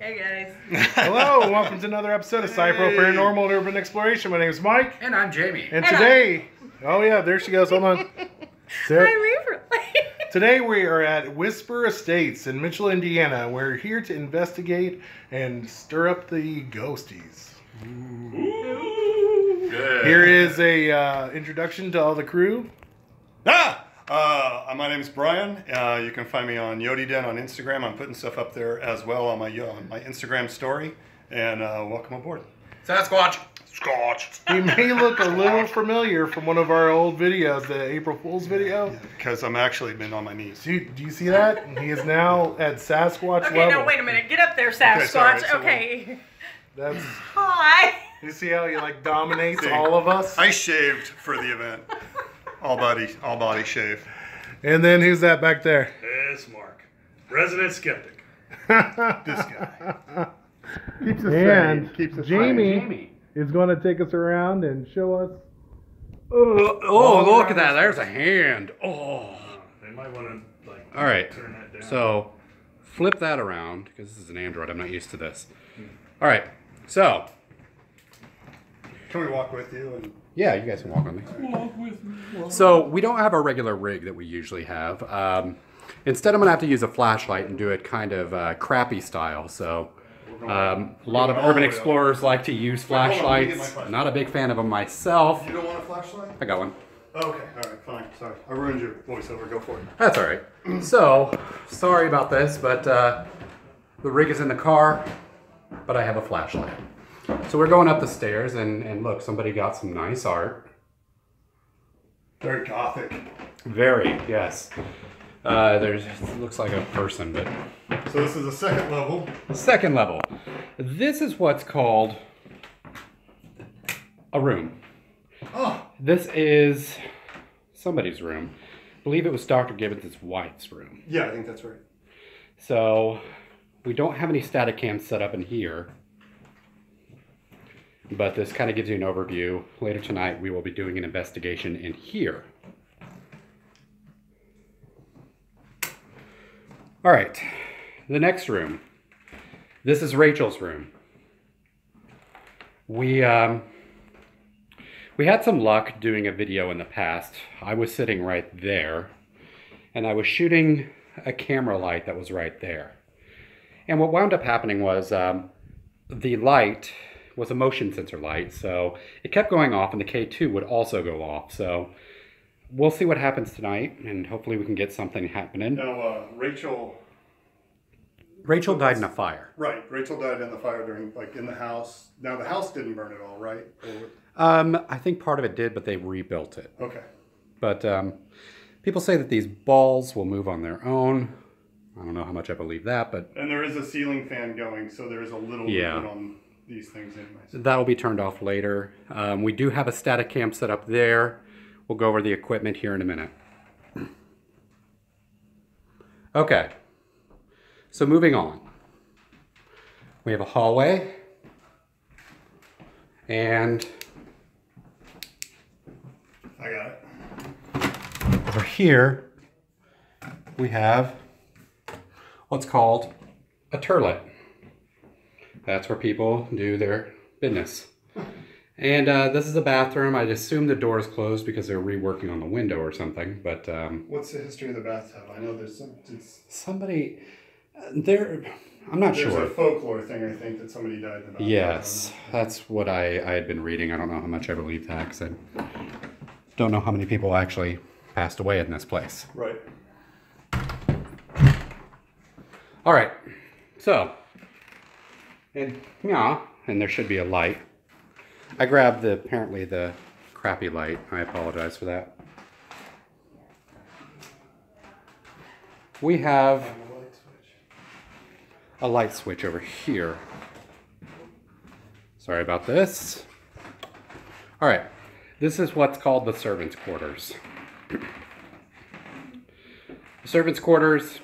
Hey guys. Hello, and welcome to another episode of Scipro Paranormal and Urban Exploration. My name is Mike. And I'm Jamie. And today, oh yeah, there she goes. Hold on. Today we are at Whisper Estates in Mitchell, Indiana. We're here to investigate and stir up the ghosties. Ooh. Good. Here is a introduction to all the crew. My name is Brian. You can find me on Yodi Den on Instagram. I'm putting stuff up there as well on my Instagram story. And welcome aboard. Sasquatch. Scotch. He may look a little familiar from one of our old videos, the April Fool's video. Because I'm actually been on my knees. Do you see that? He is now at Sasquatch level. Okay, now wait a minute. Get up there, Sasquatch. Okay, That's. Hi. You see how he like dominates all of us? I shaved for the event. All body shave. And then who's that back there? It's Mark, resident skeptic. This guy. Keeps us sane. and Keeps us Jamie is going to take us around and show us. Oh, look at that. There's a hand. Oh. They might want to like. All right. Turn that down. So flip that around because this is an Android. I'm not used to this. All right. So. Can we walk with you? And Yeah, you guys can walk on these. Walk with me. So we don't have a regular rig that we usually have. Instead, I'm going to have to use a flashlight and do it kind of crappy style. So a lot of urban explorers like to use flashlights. Not a big fan of them myself. You don't want a flashlight? I got one. Okay, all right, fine. Sorry, I ruined your voiceover. Go for it. That's all right. So, sorry about this, but the rig is in the car, but I have a flashlight. So we're going up the stairs, and look, somebody got some nice art. Very gothic. Very, yes. It looks like a person, but... So this is the second level. Second level. This is what's called a room. Oh. This is somebody's room. I believe it was Dr. Gibbons' wife's room. Yeah, I think that's right. So we don't have any static cams set up in here, but this kind of gives you an overview. Later tonight we will be doing an investigation in here. All right, the next room. This is Rachel's room. We had some luck doing a video in the past. I was sitting right there, and I was shooting a camera light that was right there. And what wound up happening was the light was a motion sensor light, so it kept going off, and the K2 would also go off. So we'll see what happens tonight, and hopefully we can get something happening. Now, Rachel died in a fire. Right, Rachel died in the fire during, like, in the house. Now, the house didn't burn at all, right? I think part of it did, but they rebuilt it. Okay. But people say that these balls will move on their own. I don't know how much I believe that, but... And there is a ceiling fan going, so there is a little movement on these things anyways. That'll be turned off later. We do have a static cam set up there. We'll go over the equipment here in a minute. Okay. So moving on. We have a hallway. And... I got it. over here, we have what's called a turlet. That's where people do their business. And this is a bathroom. I'd assume the door is closed because they're reworking on the window or something. But what's the history of the bathtub? I know there's somebody there. I'm not sure. There's a folklore thing, I think, that somebody died in the bathtub. Yes, that's what I had been reading. I don't know how much I believe that because I don't know how many people actually passed away in this place. Right. All right. So, and there should be a light. I grabbed apparently the crappy light. I apologize for that. We have a light switch over here. Sorry about this. All right. This is what's called the servants' quarters. The servants' quarters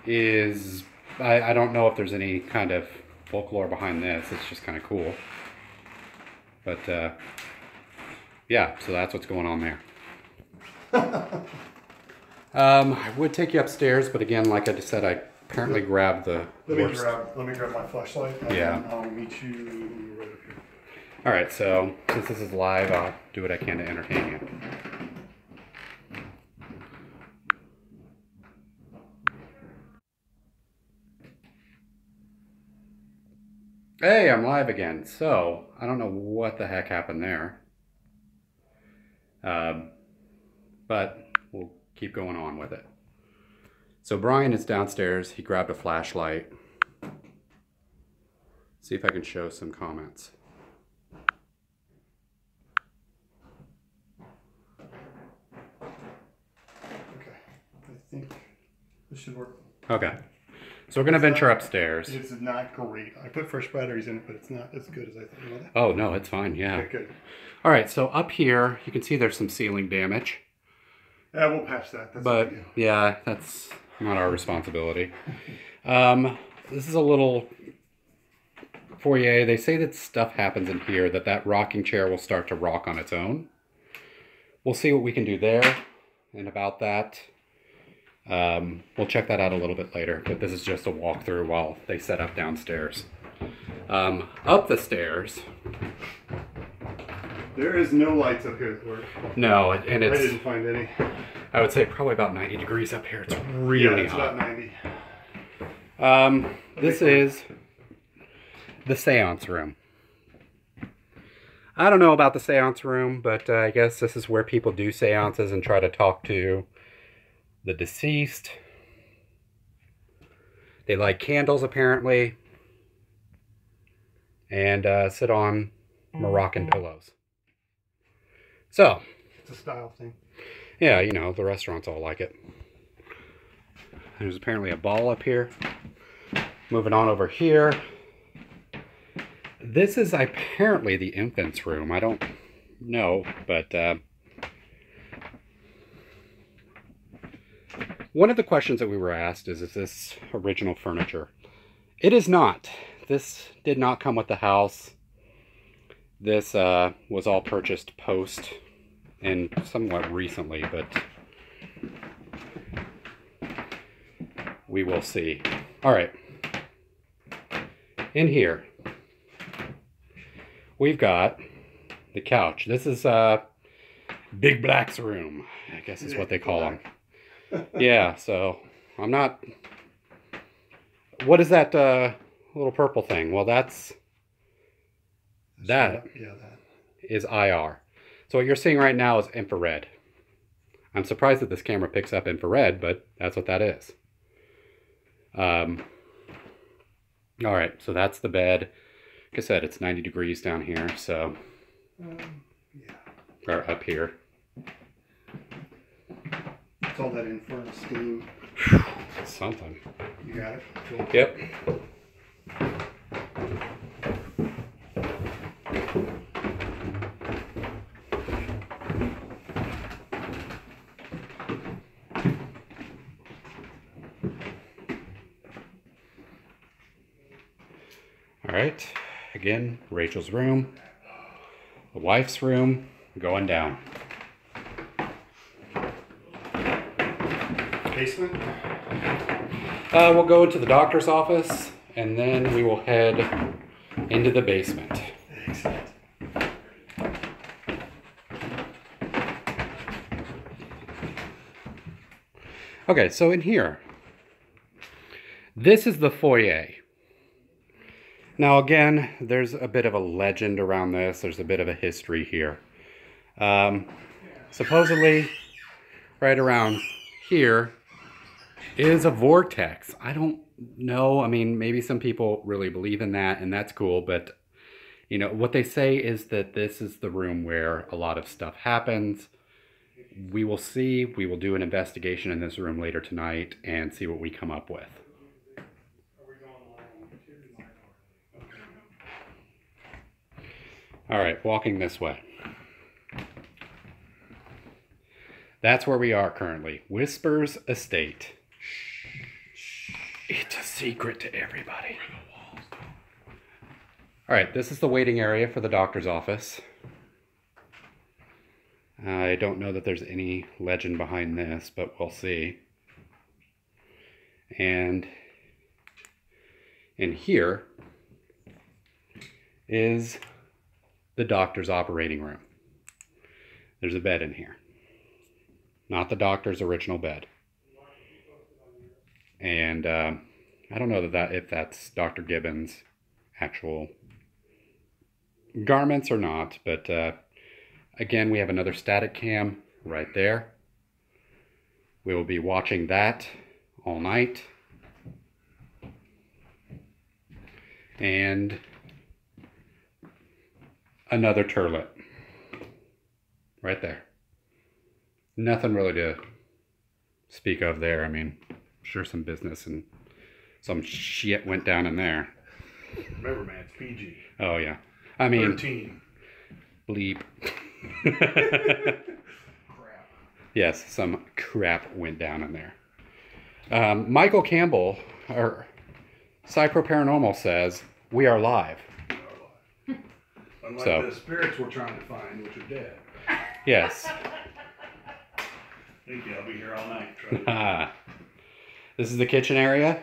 is, I don't know if there's any kind of folklore behind this. It's just kind of cool. But yeah, so that's what's going on there. I would take you upstairs, but again, like I just said, I apparently grabbed the worst. Let me grab my flashlight. And Yeah. then I'll meet you right up here. All right, so since this is live, I'll do what I can to entertain you. Hey, I'm live again. So, I don't know what the heck happened there. But we'll keep going on with it. So Brian is downstairs. He grabbed a flashlight. See if I can show some comments. Okay. I think this should work. Okay. So we're going to venture upstairs. It's not great. I put fresh batteries in it, but it's not as good as I thought. You know that? Oh, no, it's fine. Yeah. Okay, good. All right. So up here, you can see there's some ceiling damage. Yeah, we'll patch that. That's But yeah, that's not our responsibility. This is a little foyer. They say that stuff happens in here, that rocking chair will start to rock on its own. We'll see what we can do there and about that. We'll check that out a little bit later, but this is just a walkthrough while they set up downstairs. Up the stairs. There is no lights up here that work. No, and I it's, didn't find any. I would say probably about 90 degrees up here. It's really it's hot. about 90. This is the seance room. I don't know about the seance room, but I guess this is where people do seances and try to talk to the deceased. They light candles, apparently, and sit on Moroccan pillows. So, It's a style thing. yeah, you know, the restaurants all like it. There's apparently a ball up here. Moving on over here. This is apparently the infant's room. I don't know, but one of the questions that we were asked is this original furniture? It is not. This did not come with the house. This was all purchased post and somewhat recently, but we will see. All right. In here, we've got the couch. This is Big Black's room, I guess is what they call him. Yeah, so I'm not... What is that little purple thing? Well, that is IR. So what you're seeing right now is infrared. I'm surprised that this camera picks up infrared, but that's what that is. All right, so that's the bed. Like I said, it's 90 degrees down here, so... Or up here. It's all that infernal steam. Something. You got it? Cool. Yep. All right, again, Rachel's room, the wife's room, going down. Basement? We'll go into the doctor's office, and then we will head into the basement. Excellent. Okay, so in here, this is the foyer. Now again, there's a bit of a legend around this. There's a bit of a history here. Supposedly, right around here is a vortex. I don't know. I mean, maybe some people really believe in that, and that's cool. But, you know, what they say is that this is the room where a lot of stuff happens. We will see. We will do an investigation in this room later tonight and see what we come up with. All right, walking this way. That's where we are currently. Whispers Estate. It's a secret to everybody. All right, this is the waiting area for the doctor's office. I don't know that there's any legend behind this, but we'll see. And And here is the doctor's operating room. There's a bed in here. Not the doctor's original bed. And I don't know if that's Dr. Gibbons' actual garments or not, but again, we have another static cam right there. We will be watching that all night. And another turlet right there. Nothing really to speak of there. I mean, sure, some business and some shit went down in there. Remember, man, it's PG. Oh, yeah. I mean, 13. bleep. Crap. Yes, some crap went down in there. Michael Campbell, or Scipro Paranormal, says, we are live. Unlike the spirits we're trying to find, which are dead. Yes. Thank you. I'll be here all night. This is the kitchen area.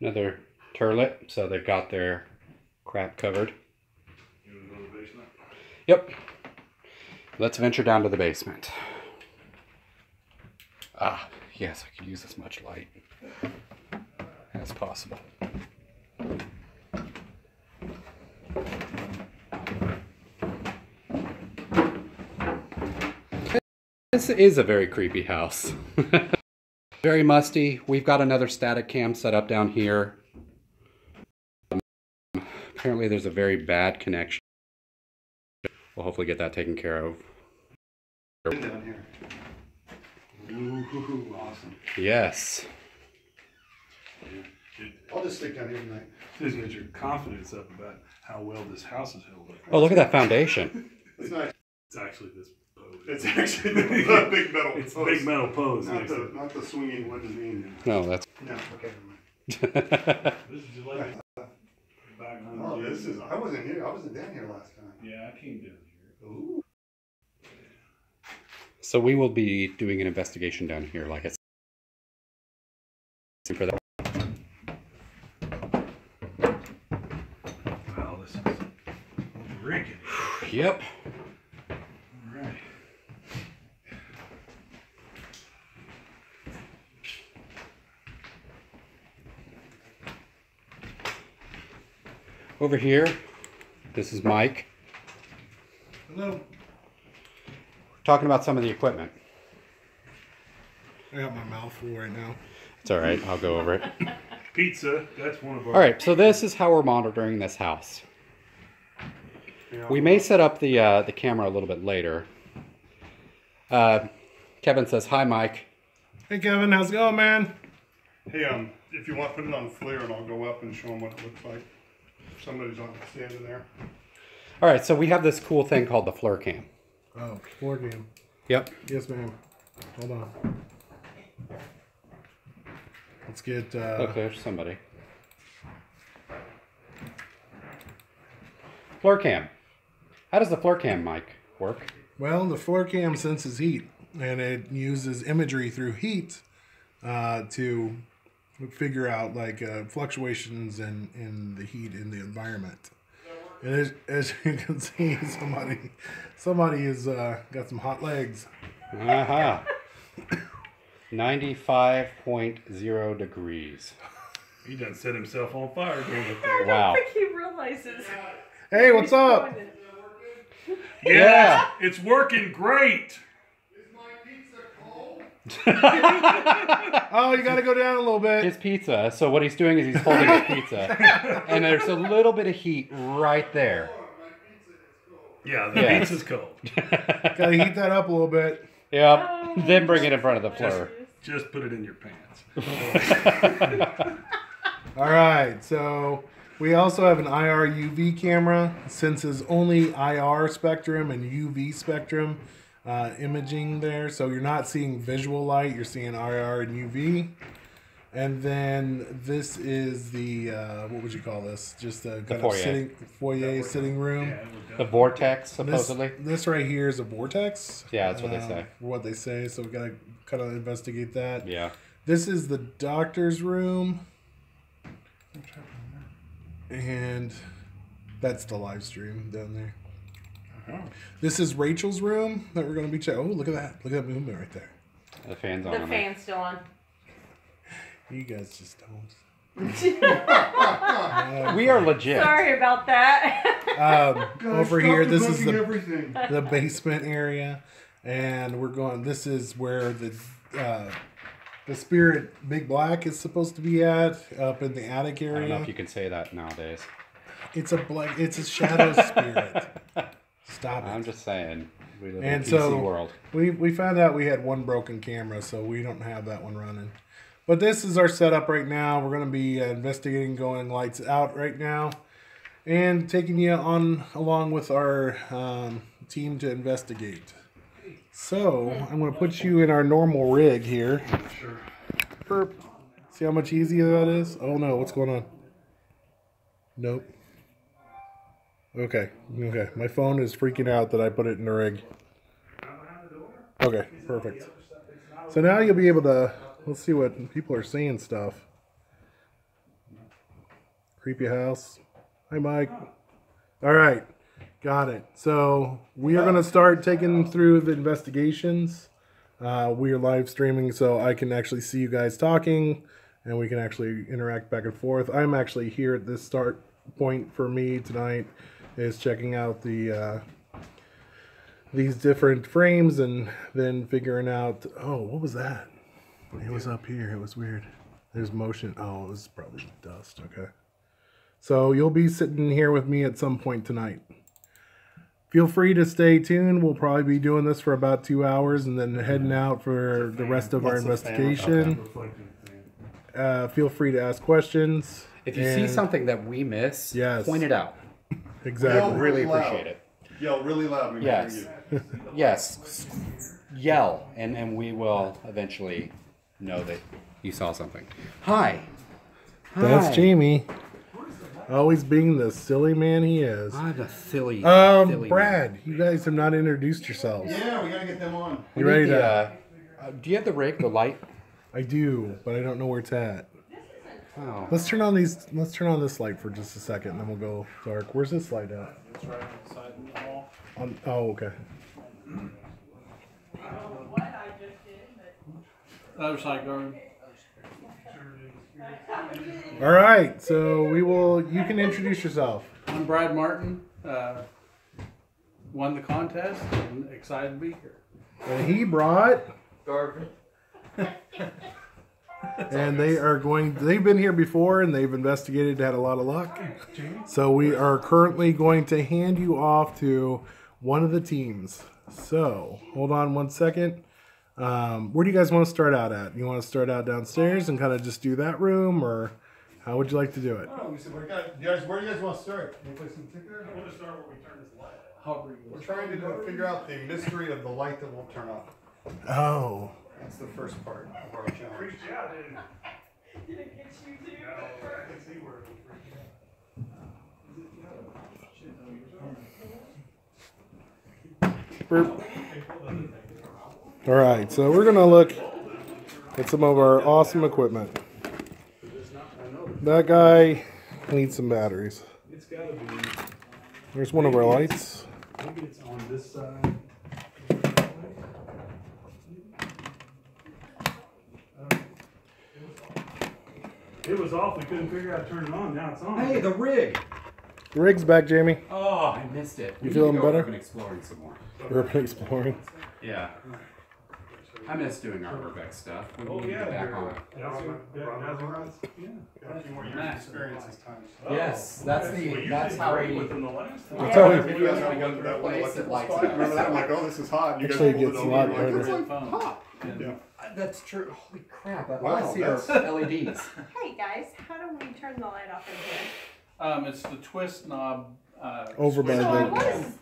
Another turlet, so they've got their crap covered. You want to go to the basement? Yep. Let's venture down to the basement. Ah, yes, I could use as much light as possible. This is a very creepy house. Very musty. We've got another static cam set up down here. Apparently there's a very bad connection. We'll hopefully get that taken care of. Down here. Ooh, awesome. Yes. I'll just stick down here tonight. Just get your confidence up about how well this house is held up. Oh, look at that foundation. It's not. It's actually this pose. It's actually the big metal It's post. big metal pose. Not the swinging wooden beam. No, that's... No, okay. This is just like back on Oh, this is. I wasn't here. I wasn't down here last time. Yeah, I came down here. Ooh. So we will be doing an investigation down here, like I said. For that. Wow, this is rickety. Yep. All right. Over here, this is Mike. Hello. Talking about some of the equipment. I got my mouth full right now. It's all right. I'll go over it. Pizza, that's one of our... All right, so this is how we're monitoring this house. Yeah. We may set up the camera a little bit later. Kevin says, hi, Mike. Hey, Kevin. How's it going, man? Hey, if you want, put it on FLIR and I'll go up and show them what it looks like. Somebody's on standing there. All right, so we have this cool thing called the FLIR cam. Oh, floor game. Yep. Yes, ma'am. Hold on. Let's get... Look, there's somebody. FLIR cam. How does the FLIR cam, Mike, work? Well, the floor cam senses heat, and it uses imagery through heat to figure out like fluctuations in the heat in the environment. And as you can see, somebody has got some hot legs. Aha. 95.0 degrees. He done set himself on fire going up I there. don't Wow. think he realizes. Hey, what's up? Yeah, it's working great. Oh, you got to go down a little bit. His pizza. So what he's doing is he's holding his pizza. And there's a little bit of heat right there. Yeah, the Yes. pizza's cold. Got to heat that up a little bit. Yep. Then bring it in front of the FLIR. Just put it in your pants. All right, so we also have an IR UV camera. It senses only IR spectrum and UV spectrum imaging there. So you're not seeing visual light, you're seeing IR and UV. And then this is the, what would you call this? Just a kind foyer. of sitting room. The vortex, supposedly. This right here is a vortex. Yeah, that's what they say. What they say, so we gotta kind of investigate that. Yeah. This is the doctor's room. And that's the live stream down there. This is Rachel's room that we're going to be checking. Oh, look at that. Look at that movement right there. The fan's on. The fan's still on. You guys just don't. We are legit. Sorry about that. Over here, this is everything. the basement area. And we're going, this is where the spirit Big Black is supposed to be at, up in the attic area. I don't know if you can say that nowadays. It's a shadow spirit. Stop it. I'm just saying. We live in And a PC so world. we found out we had one broken camera, so we don't have that one running. But this is our setup right now. We're going to be investigating, going lights out right now, and taking you on along with our team to investigate. So I'm going to put you in our normal rig here. Sure. Burp. See how much easier that is? Oh no, what's going on? Nope. Okay. My phone is freaking out that I put it in the rig. Okay, perfect. So now you'll be able to, let's see what people are saying stuff. Creepy house. Hi, Mike. All right, got it. So we are going to start taking through the investigations. We are live streaming, so I can actually see you guys talking, and we can actually interact back and forth. I'm actually here at this start point for me tonight, is checking out the these different frames and then figuring out, oh, what was that? It was up here. It was weird. There's motion. Oh, this is probably dust. Okay. So you'll be sitting here with me at some point tonight. Feel free to stay tuned. We'll probably be doing this for about 2 hours and then heading out for the rest of our investigation. Feel free to ask questions. If you see something that we miss, Yes. point it out. Exactly. We'll really appreciate it. Yell really loud. Yes. Yes. Yell, and we will eventually know that you saw something. Hi. That's Hi. Jamie. Always being the silly man he is. I'm a silly. silly Brad, man. you guys have not introduced yourselves. Yeah, we gotta get them on. You ready The, to? do you have the rig, the light? I do, but I don't know where it's at. Oh. Let's turn on these. Let's turn on this light for just a second, and then we'll go dark. Where's this light at? It's right on the side of the wall. Oh, okay. Other side garden. All right. So we will. You can introduce yourself. I'm Brad Martin. Won the contest and excited to be here. And he brought. Garvin. And they are going. They've been here before, and they've investigated. Had a lot of luck. So we are currently going to hand you off to one of the teams. So hold on one second. Where do you guys want to start out at? You want to start out downstairs and kind of just do that room, or how would you like to do it? Oh, we said, where do you guys want to start? Any place in particular? I want to start where we turn this light. We're trying to figure out the mystery of the light that won't turn off. Oh. That's the first part of our challenge. Freaked you out, didn't it? Did it get you too? No, I can see where it was freaking out. Burp. All right, so we're gonna look at some of our awesome equipment. That guy needs some batteries. It's gotta be. There's one of our lights. Maybe it's on this side. It was off. We couldn't figure out how to turn it on. Now it's on. Hey, the rig. The rig's back, Jamie. Oh, I missed it. You feeling better? Urban exploring some more. Urban exploring. Yeah. I miss doing our Urbex stuff. We Oh need to yeah, get back they're- on it. Yeah. Got a few more years of experience this time. Yes, that's Well, you that's did how great we. within the last time. That's how we- Every video we go to a place that lights up. Remember that? I'm like, oh, this is hot. You guys Actually, it pulled gets over, a lot you're like, brighter. it's like hot. Yeah. That's true. Holy crap! All Wow, I see are LEDs. Hey guys, how do we turn the light off in here? It's the twist knob. Over by switch. So I the- was.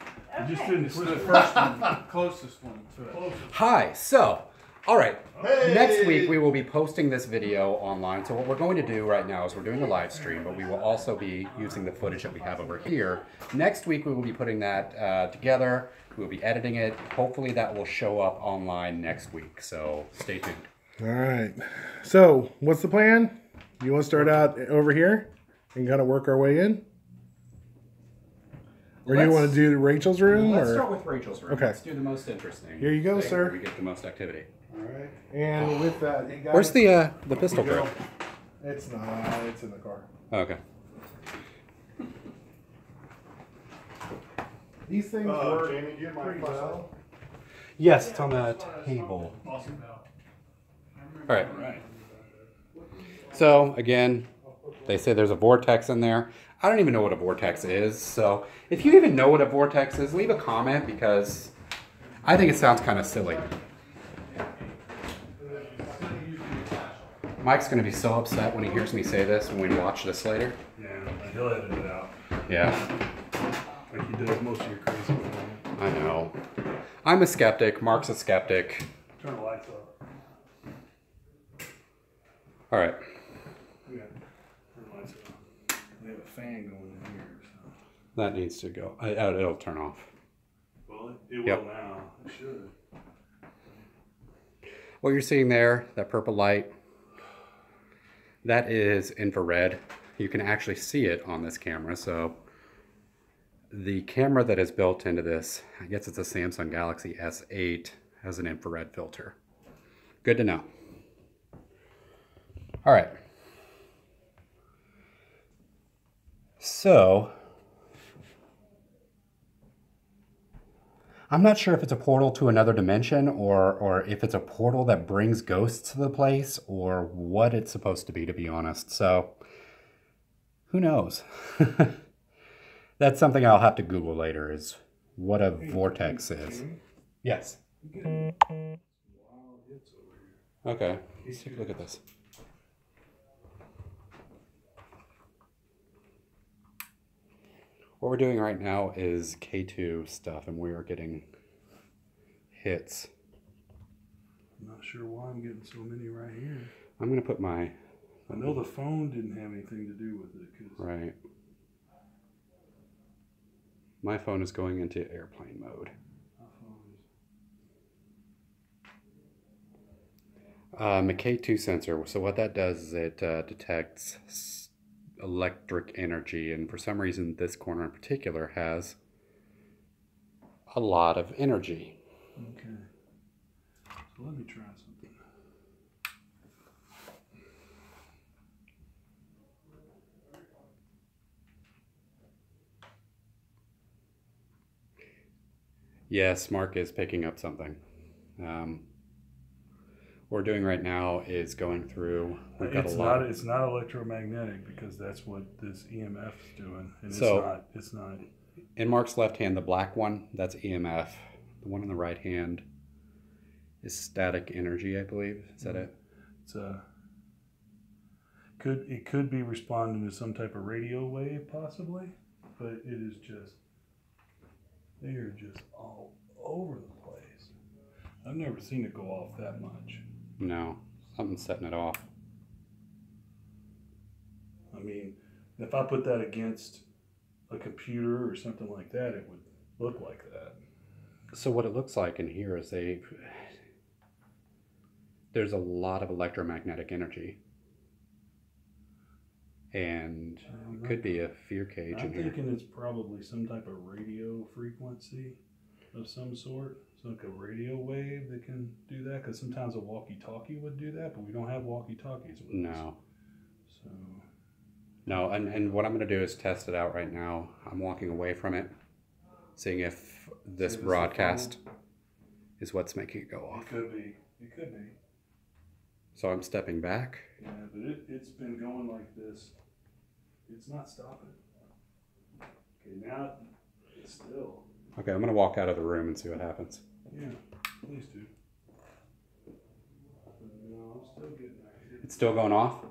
You just Okay. didn't twist the first one, closest one to it. Hi. So, All right. Hey! Next week we will be posting this video online. So what we're going to do right now is we're doing a live stream, but we will also be using the footage that we have over here. Next week we will be putting that together. We'll be editing it. Hopefully that will show up online next week. So stay tuned. All right. So what's the plan? You want to start out over here and kind of work our way in? Or do you want to do Rachel's room? Let's or? start with Rachel's room. Okay. Let's do the most interesting. Here you go, thing sir. where we get the most activity. All right. And with that, you guys, Where's the pistol grip? It's not. It's in the car. Okay. These things work Jamie, do you mind pretty well. Yes, it's on the table. Awesome. All right. So again, they say there's a vortex in there. I don't even know what a vortex is. So if you even know what a vortex is, leave a comment because I think it sounds kind of silly. Mike's going to be so upset when he hears me say this when we watch this later. Yeah, he'll edit it out. Yeah, Like he does most of your crazy ones. I know. I'm a skeptic. Mark's a skeptic. Turn the lights off. All right. Yeah. Turn the lights off. We have a fan going in here, so. That needs to go. It'll turn off. Well, it Yep. will now. It should. What you're seeing there, that purple light, that is infrared. You can actually see it on this camera. So the camera that is built into this, I guess it's a Samsung Galaxy S8, has an infrared filter. Good to know. All right. So I'm not sure if it's a portal to another dimension or if it's a portal that brings ghosts to the place or what it's supposed to be honest. So who knows? That's something I'll have to Google later is what a vortex is. Yes. Okay. Let's take a look at this. What we're doing right now is K2 stuff, and we are getting hits. I'm not sure why I'm getting so many right here. I'm going to put my... I know the phone didn't have anything to do with it. Right. My phone is going into airplane mode. A K2 sensor. So what that does is it detects electric energy, and for some reason this corner in particular has a lot of energy. Okay. So let me try something. Yes, Mark is picking up something. What we're doing right now is going through. We've got It's not electromagnetic because that's what this EMF is doing, and So- it's not. In Mark's left hand, the black one, that's EMF. The one in the right hand is static energy, I believe. Is that it? It's it could be responding to some type of radio wave possibly, but it is just they are just all over the place. I've never seen it go off that much. No, something's setting it off. I mean, if I put that against a computer or something like that, it would look like that. So what it looks like in here is there's a lot of electromagnetic energy. And it could be a fear cage I'm in here. thinking it's probably some type of radio frequency of some sort. So like a radio wave that can do that, because sometimes a walkie-talkie would do that, but we don't have walkie-talkies with us. No. So No, and what I'm going to do is test it out right now. I'm walking away from it, seeing if this broadcast is what's making it go off. it could be. It could be. So I'm stepping back. Yeah, but it's been going like this. It's not stopping. Okay, now it's still. Okay, I'm going to walk out of the room and see what happens. Yeah, please do. No, I'm still getting that. It's still going off?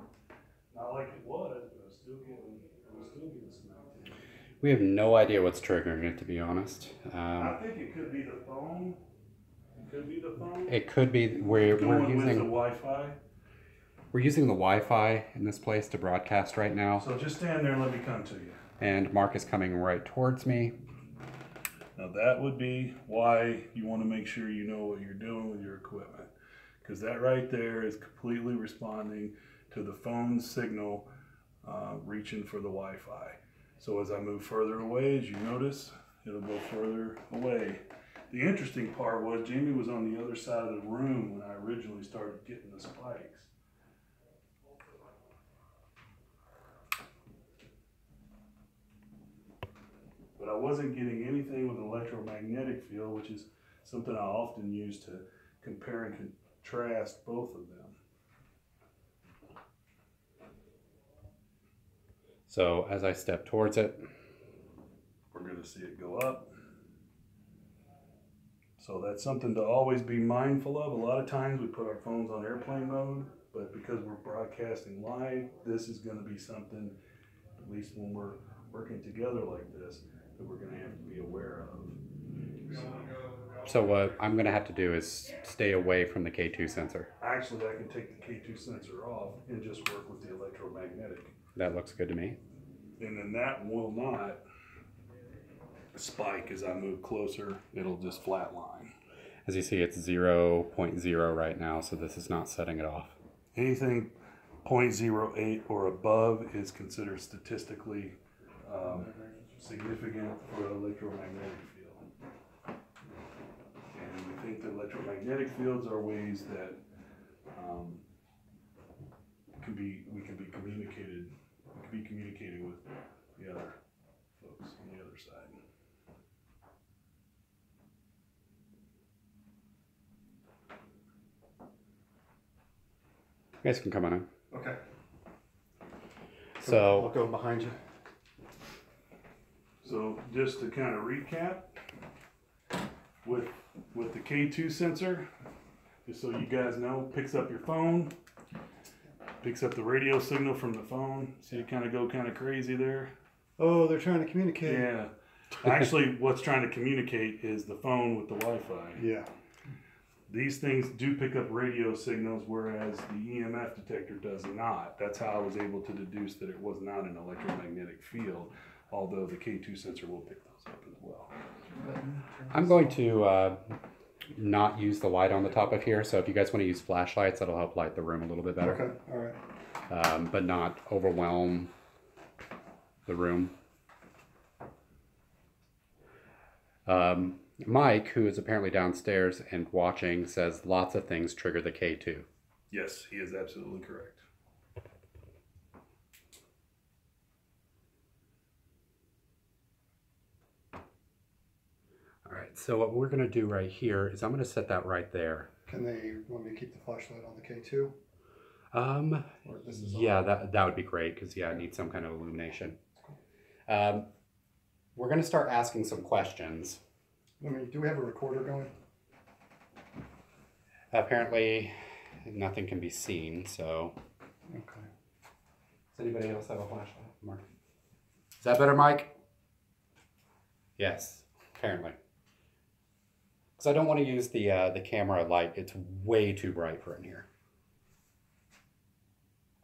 Not like it was, but I'm still getting smacked in. We have no idea what's triggering it, to be honest. I think it could be the phone could be the phone. It could be. We're Going with the using Wi-Fi. we're using the Wi-Fi in this place to broadcast right now, So just stand there and let me come to you. and Mark is coming right towards me. Now that would be why you want to make sure you know what you're doing with your equipment. Because that right there is completely responding to the phone's signal reaching for the Wi-Fi. So as I move further away, as you notice, it'll go further away. The interesting part was Jamie was on the other side of the room when I originally started getting the spikes. But I wasn't getting anything with an electromagnetic field, which is something I often use to compare and contrast both of them. So as I step towards it, We're going to see it go up. So that's something to always be mindful of. A lot of times we put our phones on airplane mode, but because we're broadcasting live, this is going to be something, at least when we're working together like this, that we're going to have to be aware of. so what I'm going to have to do is stay away from the K2 sensor. Actually, I can take the K2 sensor off and just work with the electromagnetic. That looks good to me. And then that will not spike as I move closer. It'll just flatline. As you see, it's 0.0 right now, so this is not setting it off. Anything 0.08 or above is considered statistically significant for an electromagnetic field. And we think that electromagnetic fields are ways that we can be communicating with the other folks on the other side. You guys can come on in. Okay. I'll So go behind you. So just to kind of recap, with the K2 sensor, just so you guys know, picks up your phone, picks up the radio signal from the phone. See it kind of go kind of crazy there? Oh, they're trying to communicate. Yeah. Actually, what's trying to communicate is the phone with the Wi-Fi. Yeah. These things do pick up radio signals, whereas the EMF detector does not. That's how I was able to deduce that it was not an electromagnetic field, although the K2 sensor will pick those up as well. I'm going to not use the light on the top of here, so if you guys want to use flashlights, that'll help light the room a little bit better. Okay. All right. But not overwhelm the room. Mike, who is apparently downstairs and watching, says lots of things trigger the K2. Yes, he is absolutely correct. All right, so what we're going to do right here is I'm going to set that right there. Can they want me to keep the flashlight on the K2? Or this is Yeah, that would be great because, yeah, I need some kind of illumination. We're going to start asking some questions. I mean, do we have a recorder going? Apparently, nothing can be seen, so... Okay. Does anybody else have a flashlight? Mark? Is that better, Mike? Yes, apparently. Because I don't want to use the camera light. It's way too bright for in here.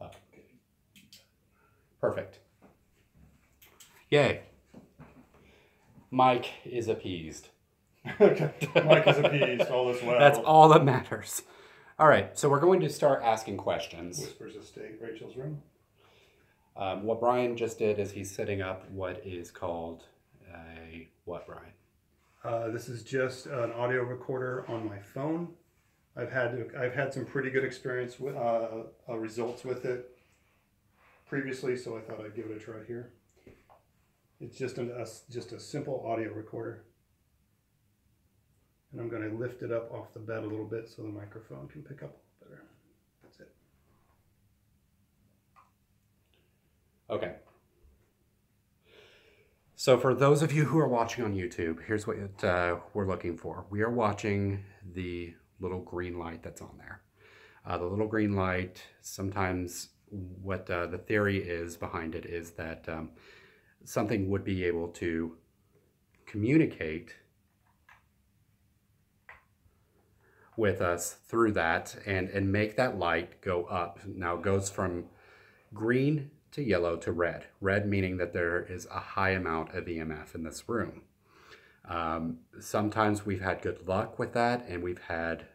Oh, okay. Perfect. Yay. Mike is appeased. Okay. Mike is appeased. All is well. That's all that matters. All right, so we're going to start asking questions. Whispers of State, Rachel's room. What Brian just did is he's setting up what is called a what, Brian? This is just an audio recorder on my phone. I've had some pretty good experience with results with it previously, so I thought I'd give it a try here. It's just a simple audio recorder. And I'm going to lift it up off the bed a little bit so the microphone can pick up a little better. That's it. Okay. So for those of you who are watching on YouTube, here's what we're looking for. We are watching the little green light that's on there. The little green light, sometimes what the theory is behind it is that something would be able to communicate with us through that and make that light go up. Now it goes from green to yellow to red. Red meaning that there is a high amount of EMF in this room. Sometimes we've had good luck with that, and we've had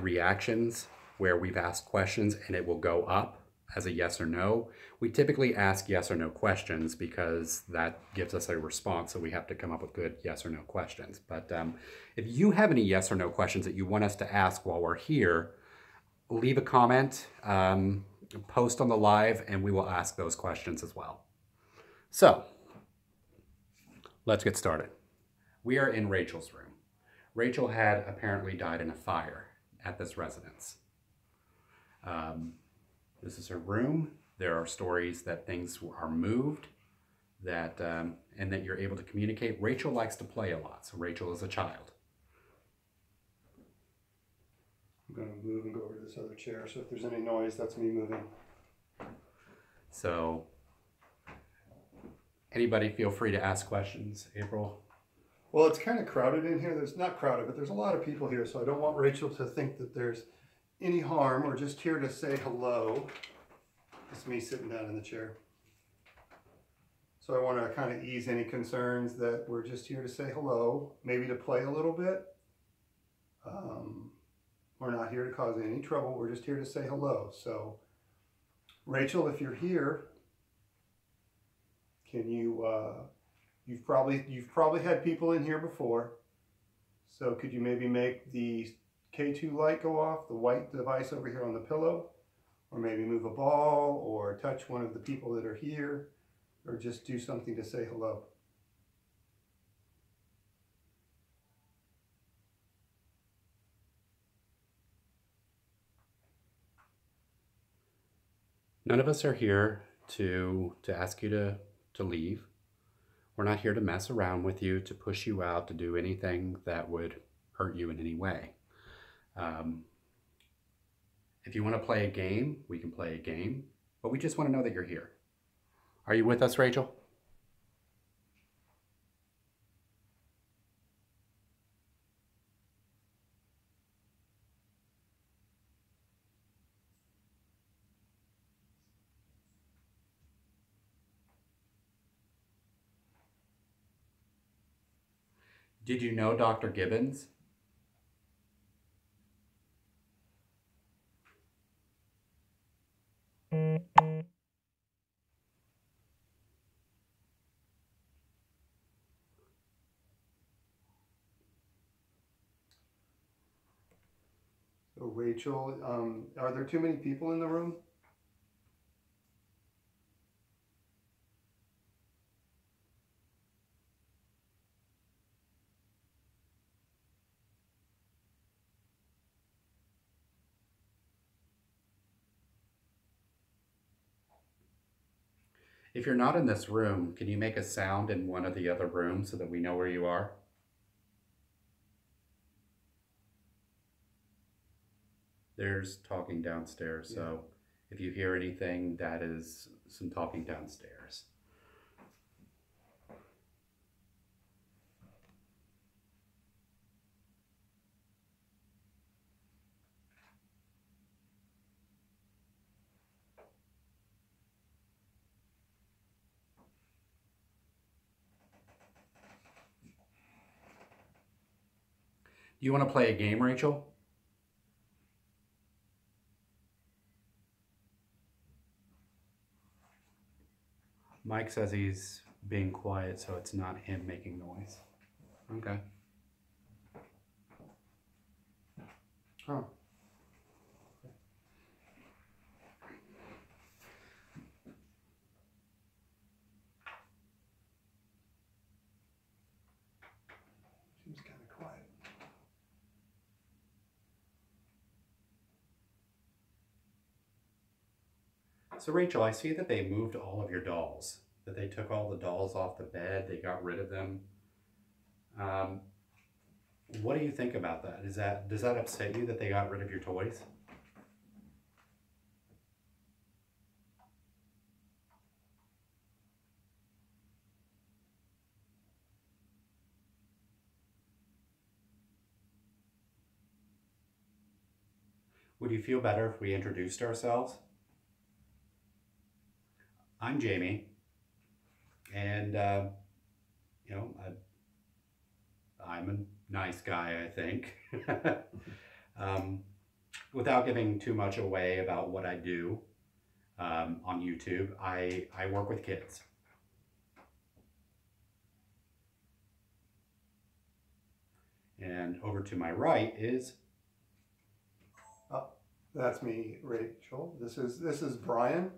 reactions where we've asked questions and it will go up as a yes or no. We typically ask yes or no questions because that gives us a response, so we have to come up with good yes or no questions. But if you have any yes or no questions that you want us to ask while we're here, leave a comment, post on the live, and we will ask those questions as well. So let's get started. We are in Rachel's room. Rachel had apparently died in a fire at this residence. This is her room. There are stories that things are moved, that and that you're able to communicate. Rachel likes to play a lot, so Rachel is a child. I'm going to move and go over to this other chair, so if there's any noise, that's me moving. So anybody feel free to ask questions, April. Well, it's kind of crowded in here. There's not crowded, but there's a lot of people here, so I don't want Rachel to think that there's any harm. We're just here to say hello. It's me sitting down in the chair. So I want to kind of ease any concerns that we're just here to say hello, maybe to play a little bit. We're not here to cause any trouble. We're just here to say hello. So Rachel, if you're here, can you, you've probably had people in here before. So could you maybe make the K2 light go off, the white device over here on the pillow, or maybe move a ball or touch one of the people that are here, or just do something to say hello. None of us are here to ask you to leave. We're not here to mess around with you, to push you out, to do anything that would hurt you in any way. If you want to play a game, we can play a game, but we just want to know that you're here. Are you with us, Rachel? Did you know Dr. Gibbons? So Rachel, are there too many people in the room? If you're not in this room, can you make a sound in one of the other rooms so that we know where you are? There's talking downstairs, so if you hear anything, that is some talking downstairs. Do you want to play a game, Rachel? Mike says he's being quiet, so it's not him making noise. Okay. Huh. Seems kind of quiet. So Rachel, I see that they moved all of your dolls, that they took all the dolls off the bed, they got rid of them. What do you think about that? Does that upset you that they got rid of your toys? Would you feel better if we introduced ourselves? I'm Jamie, and you know, I'm a nice guy, I think. Without giving too much away about what I do on YouTube, I work with kids. And over to my right is... Oh, that's me, Rachel. This is Brian.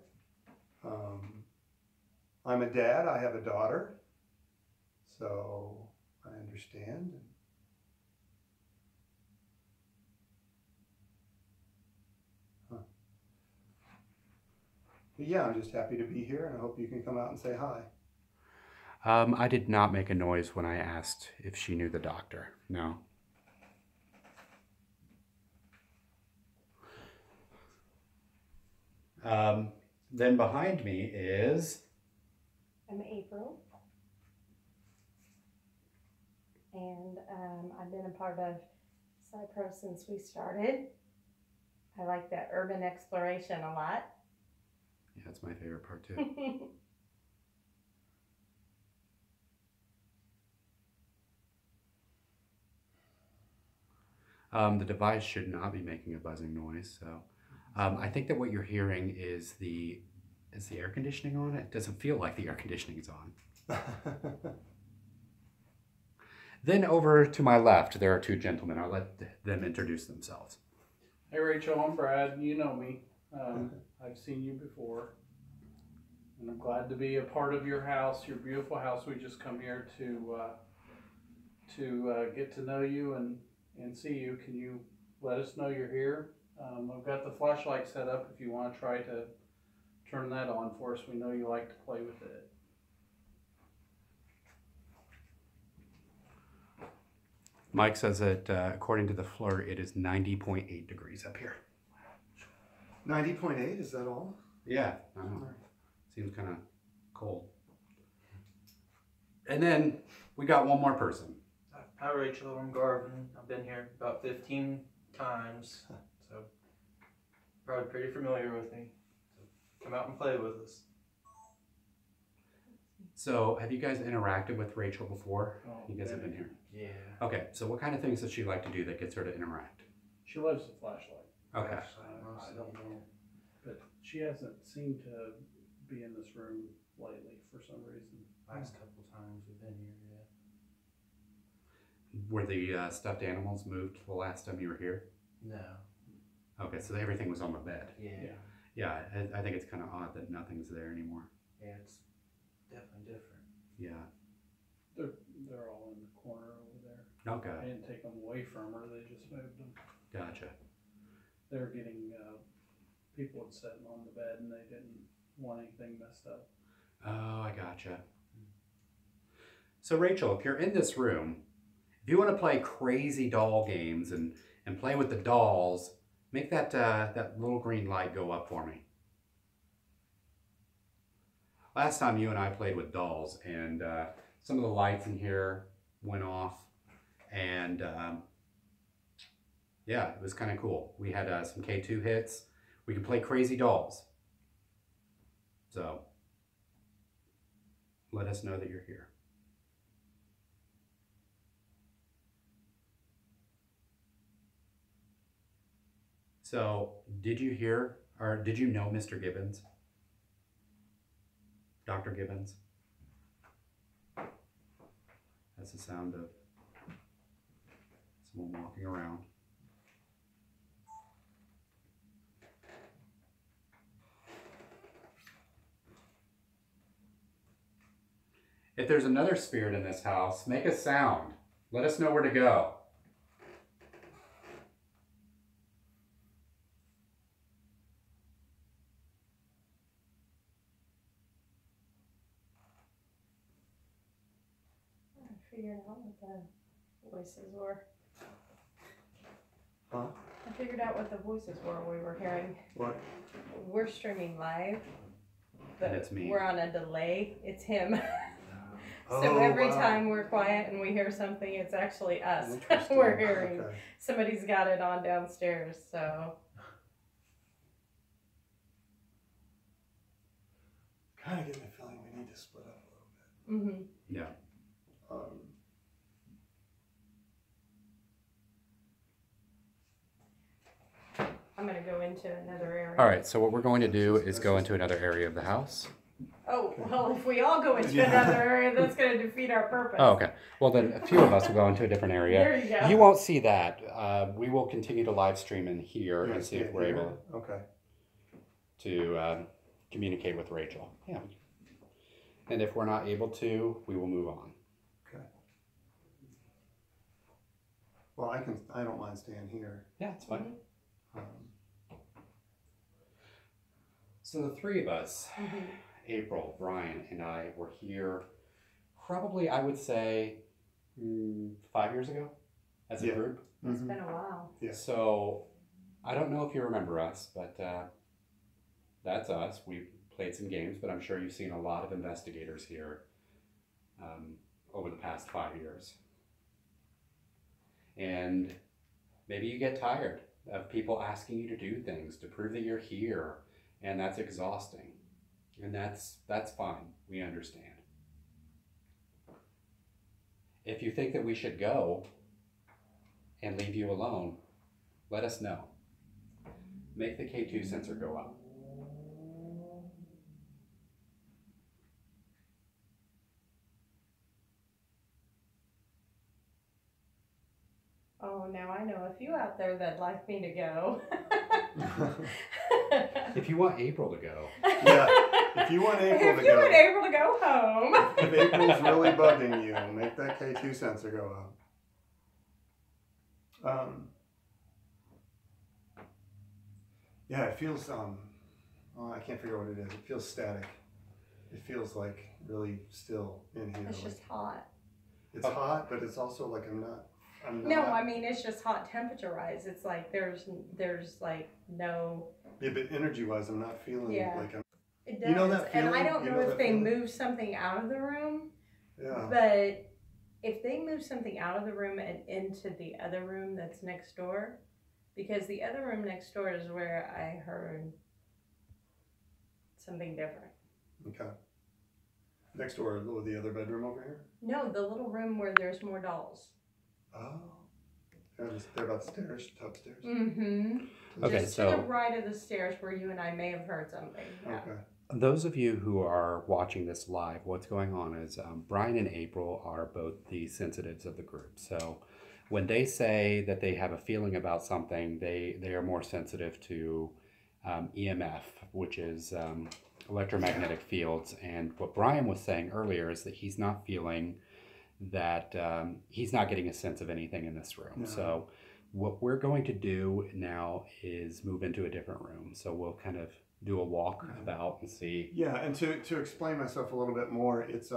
I'm a dad. I have a daughter, so I understand. Huh. But yeah, I'm just happy to be here, and I hope you can come out and say hi. I did not make a noise when I asked if she knew the doctor. No. Then behind me is... I'm April. And I've been a part of Scipro since we started. I like that urban exploration a lot. Yeah, that's my favorite part too. The device should not be making a buzzing noise, so I think that what you're hearing is the air conditioning on? It doesn't feel like the air conditioning is on. Then over to my left, there are two gentlemen. I'll let them introduce themselves. Hey Rachel, I'm Brad. You know me. I've seen you before. And I'm glad to be a part of your house, your beautiful house. We just come here to get to know you and see you. Can you let us know you're here? I've got the flashlight set up if you want to try to turn that on for us. We know you like to play with it. Mike says that according to the floor, it is 90.8 degrees up here. 90.8, is that all? Yeah, I don't know. Seems kind of cold. And then we got one more person. Hi Rachel, I'm Garvin. I've been here about 15 times, so probably pretty familiar with me. So come out and play with us. So have you guys interacted with Rachel before? Oh, You guys have been here. Yeah. Okay, so what kind of things does she like to do that gets her to interact? She loves the flashlight. Okay. I don't know. But she hasn't seemed to be in this room lately for some reason. Last couple times we've been here, yeah. Were the stuffed animals moved the last time you were here? No. Okay, so everything was on the bed. Yeah. Yeah, I think it's kind of odd that nothing's there anymore. Yeah, it's definitely different. Yeah. They're all in the corner over there. I Okay, didn't take them away from her, they just moved them. gotcha. They're getting, people had sitting on the bed and they didn't want anything messed up. Oh, I gotcha. So Rachel, if you're in this room, if you want to play crazy doll games and play with the dolls, make that little green light go up for me. Last time you and I played with dolls, and some of the lights in here went off, and yeah, it was kind of cool. We had some K2 hits. We could play crazy dolls. So let us know that you're here. So did you hear, or did you know Mr. Gibbons? Dr. Gibbons? That's the sound of someone walking around. If there's another spirit in this house, make a sound. Let us know where to go. I figured out what the voices were. Huh? I figured out what the voices were we were hearing. What? We're streaming live, but And it's me. we're on a delay. It's him. So Oh, every wow. time we're quiet and we hear something, it's actually us. Interesting. We're hearing. Okay. Somebody's got it on downstairs, so kind of getting the feeling we need to split up a little bit. Mm-hmm. Yeah. I'm gonna go into another area. All right, so what we're going to do is go into another area of the house. Oh, well, if we all go into Yeah. another area, that's gonna defeat our purpose. Oh, okay. Well, then a few of us will go into a different area. There you go. You won't see that. We will continue to live stream in here You and wanna see if it we're here? able Okay. to communicate with Rachel. Yeah. And if we're not able to, we will move on. Okay. Well, I don't mind staying here. Yeah, it's fine. Um, So the three of us, Mm-hmm. April, Brian, and I were here probably, I would say, 5 years ago as a Yeah. group. It's mhm. been a while. Yeah. So I don't know if you remember us, but that's us. We played some games, but I'm sure you've seen a lot of investigators here over the past 5 years. And maybe you get tired of people asking you to do things to prove that you're here, and that's exhausting. And that's fine. We understand. If you think that we should go and leave you alone, let us know. Make the K2 sensor go up. Oh, now I know a few out there that'd like me to go. If you want April to go. Yeah, if you want April If to you go. want April to go home. If April's really bugging you, make that K2 sensor go up. Yeah, it feels, I can't figure out what it is. It feels static. It feels like really still in here. It's just hot. It's hot, but it's also like I'm not. No, I mean, it's just hot temperature wise. It's like there's like no. Yeah, but energy wise, I'm not feeling Yeah. like I'm. It does. You know that and I feeling? don't You know know if that they feeling? move something out of the room, Yeah. but if they move something out of the room and into the other room that's next door, because the other room next door is where I heard something different. Okay. Next door, the other bedroom over here? No, the little room where there's more dolls. Oh. They're about the stairs, top stairs. Mm-hmm. Okay, Just to so- the right of the stairs where you and I may have heard something. Yeah. Okay. Those of you who are watching this live, what's going on is Brian and April are both the sensitives of the group. So when they say that they have a feeling about something, they are more sensitive to EMF, which is electromagnetic fields. And what Brian was saying earlier is that he's not feeling that he's not getting a sense of anything in this room. No. So what we're going to do now is move into a different room. So we'll kind of do a walk about and see. Yeah, and to explain myself a little bit more, it's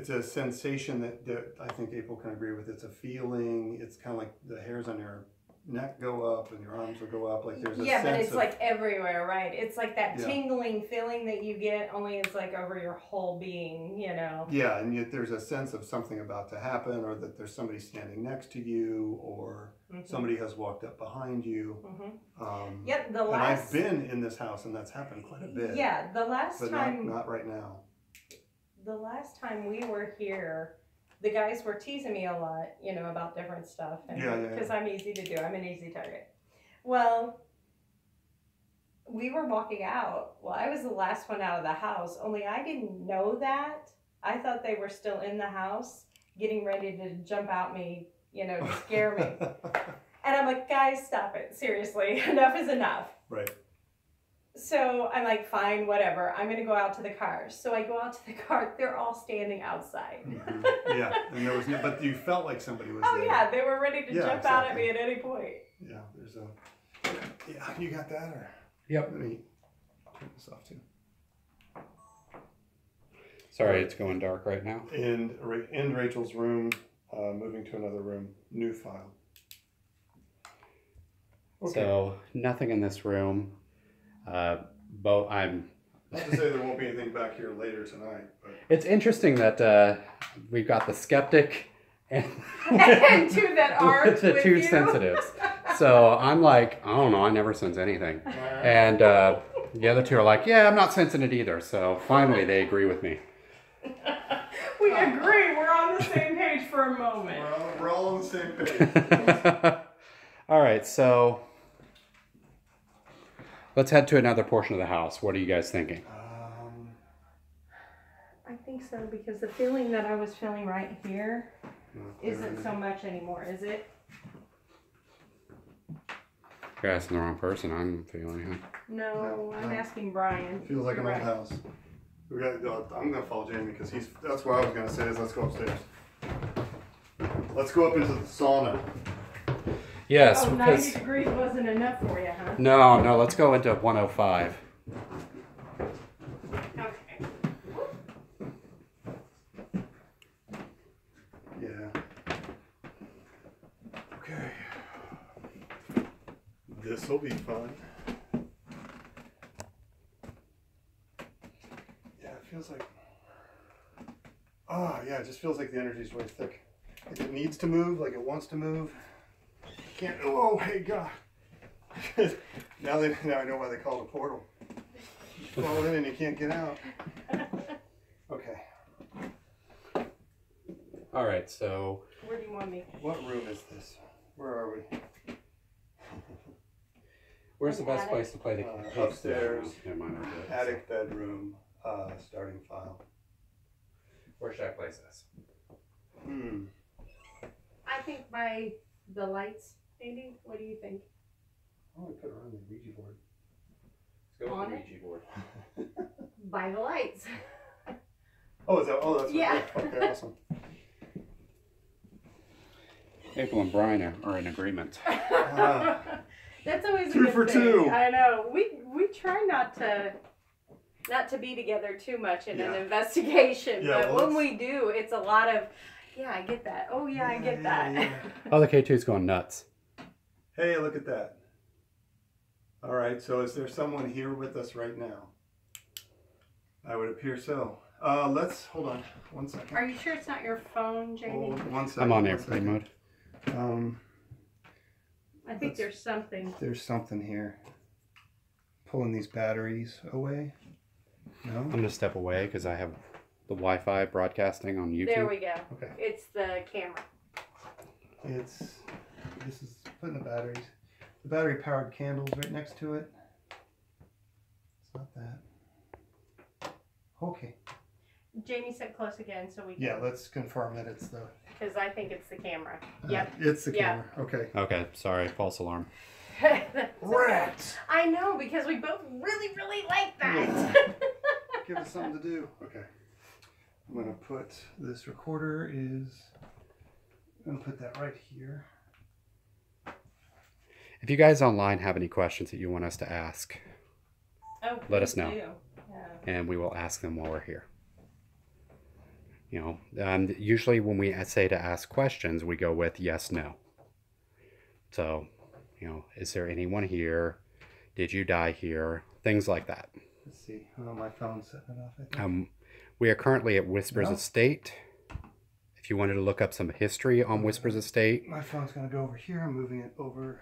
a sensation that I think April can agree with. It's a feeling. It's kind of like the hairs on your neck go up and your arms will go up. Like there's a Yeah, sense but it's of, like everywhere, right? It's like that Yeah. tingling feeling that you get, only it's like over your whole being, you know? yeah, and yet there's a sense of something about to happen, or that there's somebody standing next to you, or Mhm. somebody has walked up behind you. Mhm. Yep, the And last. I've been in this house, and that's happened quite a bit. Yeah, the last but time. not right now. The last time we were here, the guys were teasing me a lot, you know, about different stuff. Yeah. Because I'm easy to do. I'm an easy target. Well, we were walking out. Well, I was the last one out of the house, only I didn't know that. I thought they were still in the house, getting ready to jump out me, you know, to scare me. And I'm like, guys, stop it. Seriously, enough is enough. Right. So I'm like, fine, whatever. I'm going to go out to the cars. So I go out to the car. They're all standing outside. Mhm. Yeah, and there was no, but you felt like somebody was Oh, there. yeah. They were ready to Yeah, jump out at exactly. me at any point. Yeah, there's a. Yeah, you got that, or Yep. let me turn this off too. Sorry, it's going dark right now. In Rachel's room, moving to another room, new file. Okay. So nothing in this room. I'm. Not to say there won't be anything back here later tonight, but It's interesting that we've got the skeptic and And two that aren't the with two you. sensitives. So I'm like, I don't know. I never sense anything. And The other two are like, yeah, I'm not sensing it either. So finally they agree with me. We agree. We're on the same page for a moment. We're all on the same page. All right, so let's head to another portion of the house. What are you guys thinking? I think so, because the feeling that I was feeling right here isn't so much anymore, is it? You're asking the wrong person. I'm feeling it. No, I'm asking Brian. Feels like an old house. I'm gonna follow Jamie because that's what I was gonna say is let's go upstairs. Let's go up into the sauna. Yes, Oh, because 90 degrees wasn't enough for you, huh? no, let's go into 105. Okay. Yeah. Okay. This'll be fun. Yeah, it feels like. Oh, yeah, it just feels like the energy's really thick. Like it needs to move, like it wants to move. Can't. Oh, hey, God. now I know why they call it a portal. You fall in and you can't get out. Okay. All right, so Where do you want me? What room is this? Where are we? where's the best Attic. place to play the game? Upstairs. Never mind, I'll do it. Attic bedroom, starting file. Where should I place this? I think by the lights, maybe. What do you think? I want to put it on the Ouija board. Let's go On with it? the Ouija board. By the lights. That's Yeah. what okay, awesome. April and Brian are in agreement. That's always 2 a good for thing. 2. I know. We try not to be together too much in an Yeah. investigation, Yeah, but well, when we do, it's a lot of, yeah, I get that. Oh yeah, I get that. yeah. Oh, the K2's going nuts. Hey, look at that. All right, so is there someone here with us right now? I would appear so. Let's hold on 1 second. Are you sure it's not your phone, Jamie? Hold 1 second. I'm on 1 airplane second. mode. I think there's something. There's something here. Pulling these batteries away. No. I'm gonna step away because I have the Wi-Fi broadcasting on YouTube. There we go. Okay. It's the camera. This is putting the batteries. The battery powered candles right next to it. It's not that. Okay. Jamie said close again, so we. Yeah, let's confirm that it's the. Because I think it's the camera. Yep. It's the Yeah. camera. Okay. Okay, sorry, false alarm. That's okay. Rats! I know, because we both really, really like that. Give us something to do. Okay. I'm gonna put this recorder I'm gonna put that right here. If you guys online have any questions that you want us to ask, Oh, Let us please know. do. Yeah. and we will ask them while we're here. You know, usually when we say to ask questions, we go with yes, no. So, you know, is there anyone here? Did you die here? Things like that. Let's see. Oh, my phone's setting it off, I think. We are currently at Whispers No. Estate. If you wanted to look up some history on Whispers Estate, My phone's gonna go over here. I'm moving it over.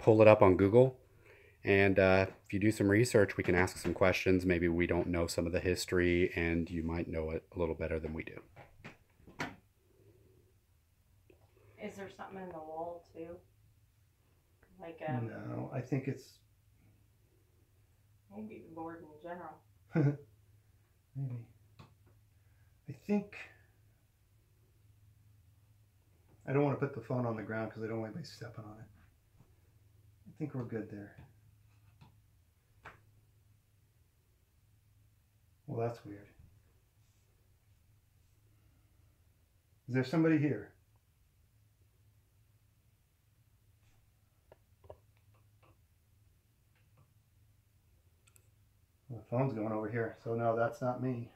pull it up on Google. And if you do some research, we can ask some questions. Maybe we don't know some of the history, and you might know it a little better than we do. Is there something in the wall too? Like No, I think it's maybe the board in general. maybe. I think I don't want to put the phone on the ground because I don't want anybody stepping on it. I think we're good there. Well, that's weird. Is there somebody here? Well, the phone's going over here, so no, that's not me.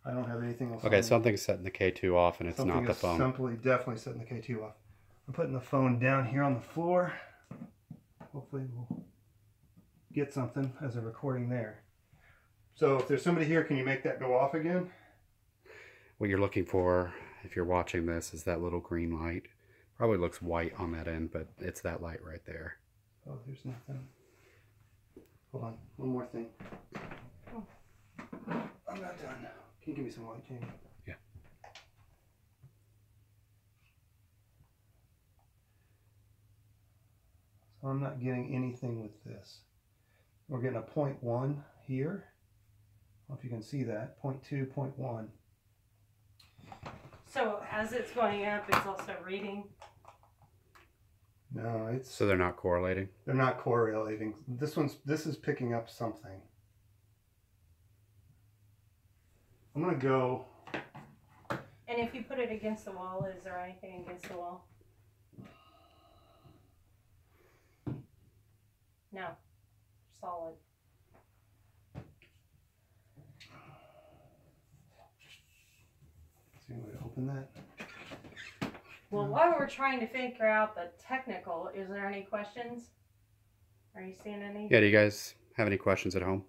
I don't have anything else. Okay, on me. something's setting the K2 off, and it's Something not the is phone. definitely setting the K2 off. I'm putting the phone down here on the floor. Hopefully we'll get something as a recording there. So if there's somebody here, can you make that go off again? What you're looking for, if you're watching this, is that little green light. Probably looks white on that end, but it's that light right there. Oh, there's nothing. Hold on, one more thing. I'm not done. Can you give me some light, Jamie? Yeah. So I'm not getting anything with this. We're getting a 0.1 here. I don't know if you can see that. 0.2, 0.1. So as it's going up, it's also reading. No, it's So they're not correlating? they're not correlating. This is picking up something. I'm gonna go. And if you put it against the wall, is there anything against the wall? No. Solid. See a way to open that? Well, while we're trying to figure out the technical, is there any questions? Are you seeing any? Yeah, do you guys have any questions at home?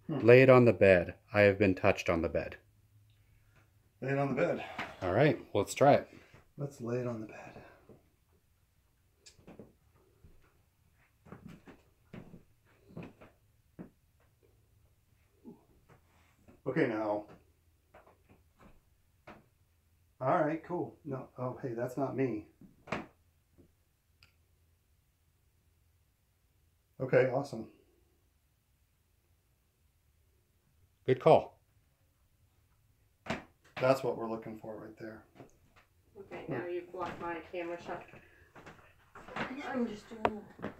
Lay it on the bed. I have been touched on the bed. Lay it on the bed. All right, well, let's try it. Let's lay it on the bed. Okay, now. All right, cool. No, oh, hey, that's not me. Okay, awesome. Good call. That's what we're looking for right there. Okay, now you've blocked my camera shut. I'm just doing that.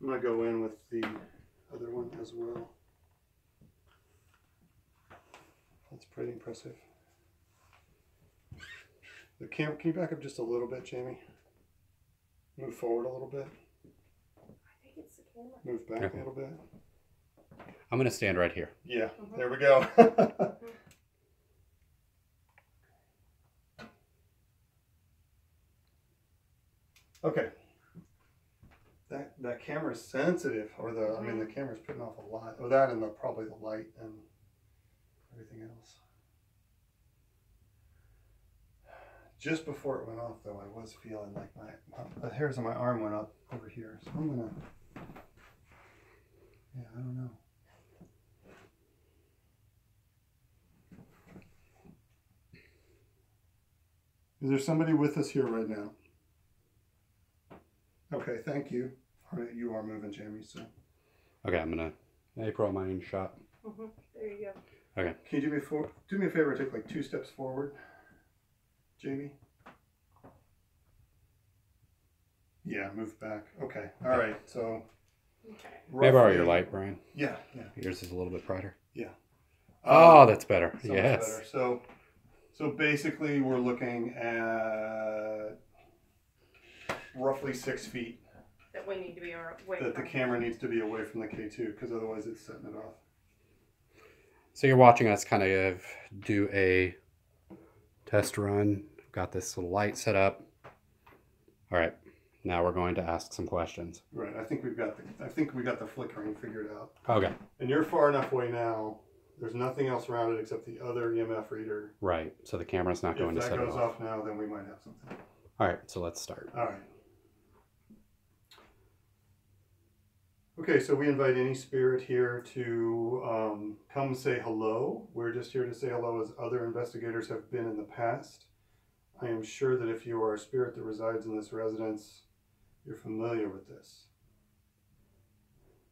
I'm gonna go in with the other one as well. That's pretty impressive. The camera, can you back up just a little bit, Jamie? Move forward a little bit. I think it's the camera. Move back Okay. a little bit. I'm going to stand right here. Yeah, there we go. Okay. That camera's sensitive, or I mean the camera's putting off a lot. Oh, that and probably the light and everything else. Just before it went off, though, I was feeling like the hairs on my arm went up over here. So I'm gonna, yeah, I don't know. Is there somebody with us here right now? Okay, thank you. All right, you are moving, Jamie, so. Okay, I'm going to April my own shot. There you go. Okay. Can you do me a favor, take like 2 steps forward, Jamie? Yeah, move back. Okay, all right, so. Okay. May I borrow your roughly- light, Brian? Yeah, yeah. Yours is a little bit brighter. Yeah. Oh, that's better. So much Yes. better. So basically we're looking at roughly 6 feet That we need to be away that the from. camera needs to be away from the K2 because otherwise it's setting it off. So you're watching us kind of do a test run. Got this little light set up. All right, now we're going to ask some questions. Right. I think we got the flickering figured out. Okay. And you're far enough away now. There's nothing else around it except the other EMF reader. Right. So the camera's not going If to that set it goes off. off now, then we might have something. All right. So let's start. All right. Okay, so we invite any spirit here to come say hello. We're just here to say hello as other investigators have been in the past. I am sure that if you are a spirit that resides in this residence, you're familiar with this.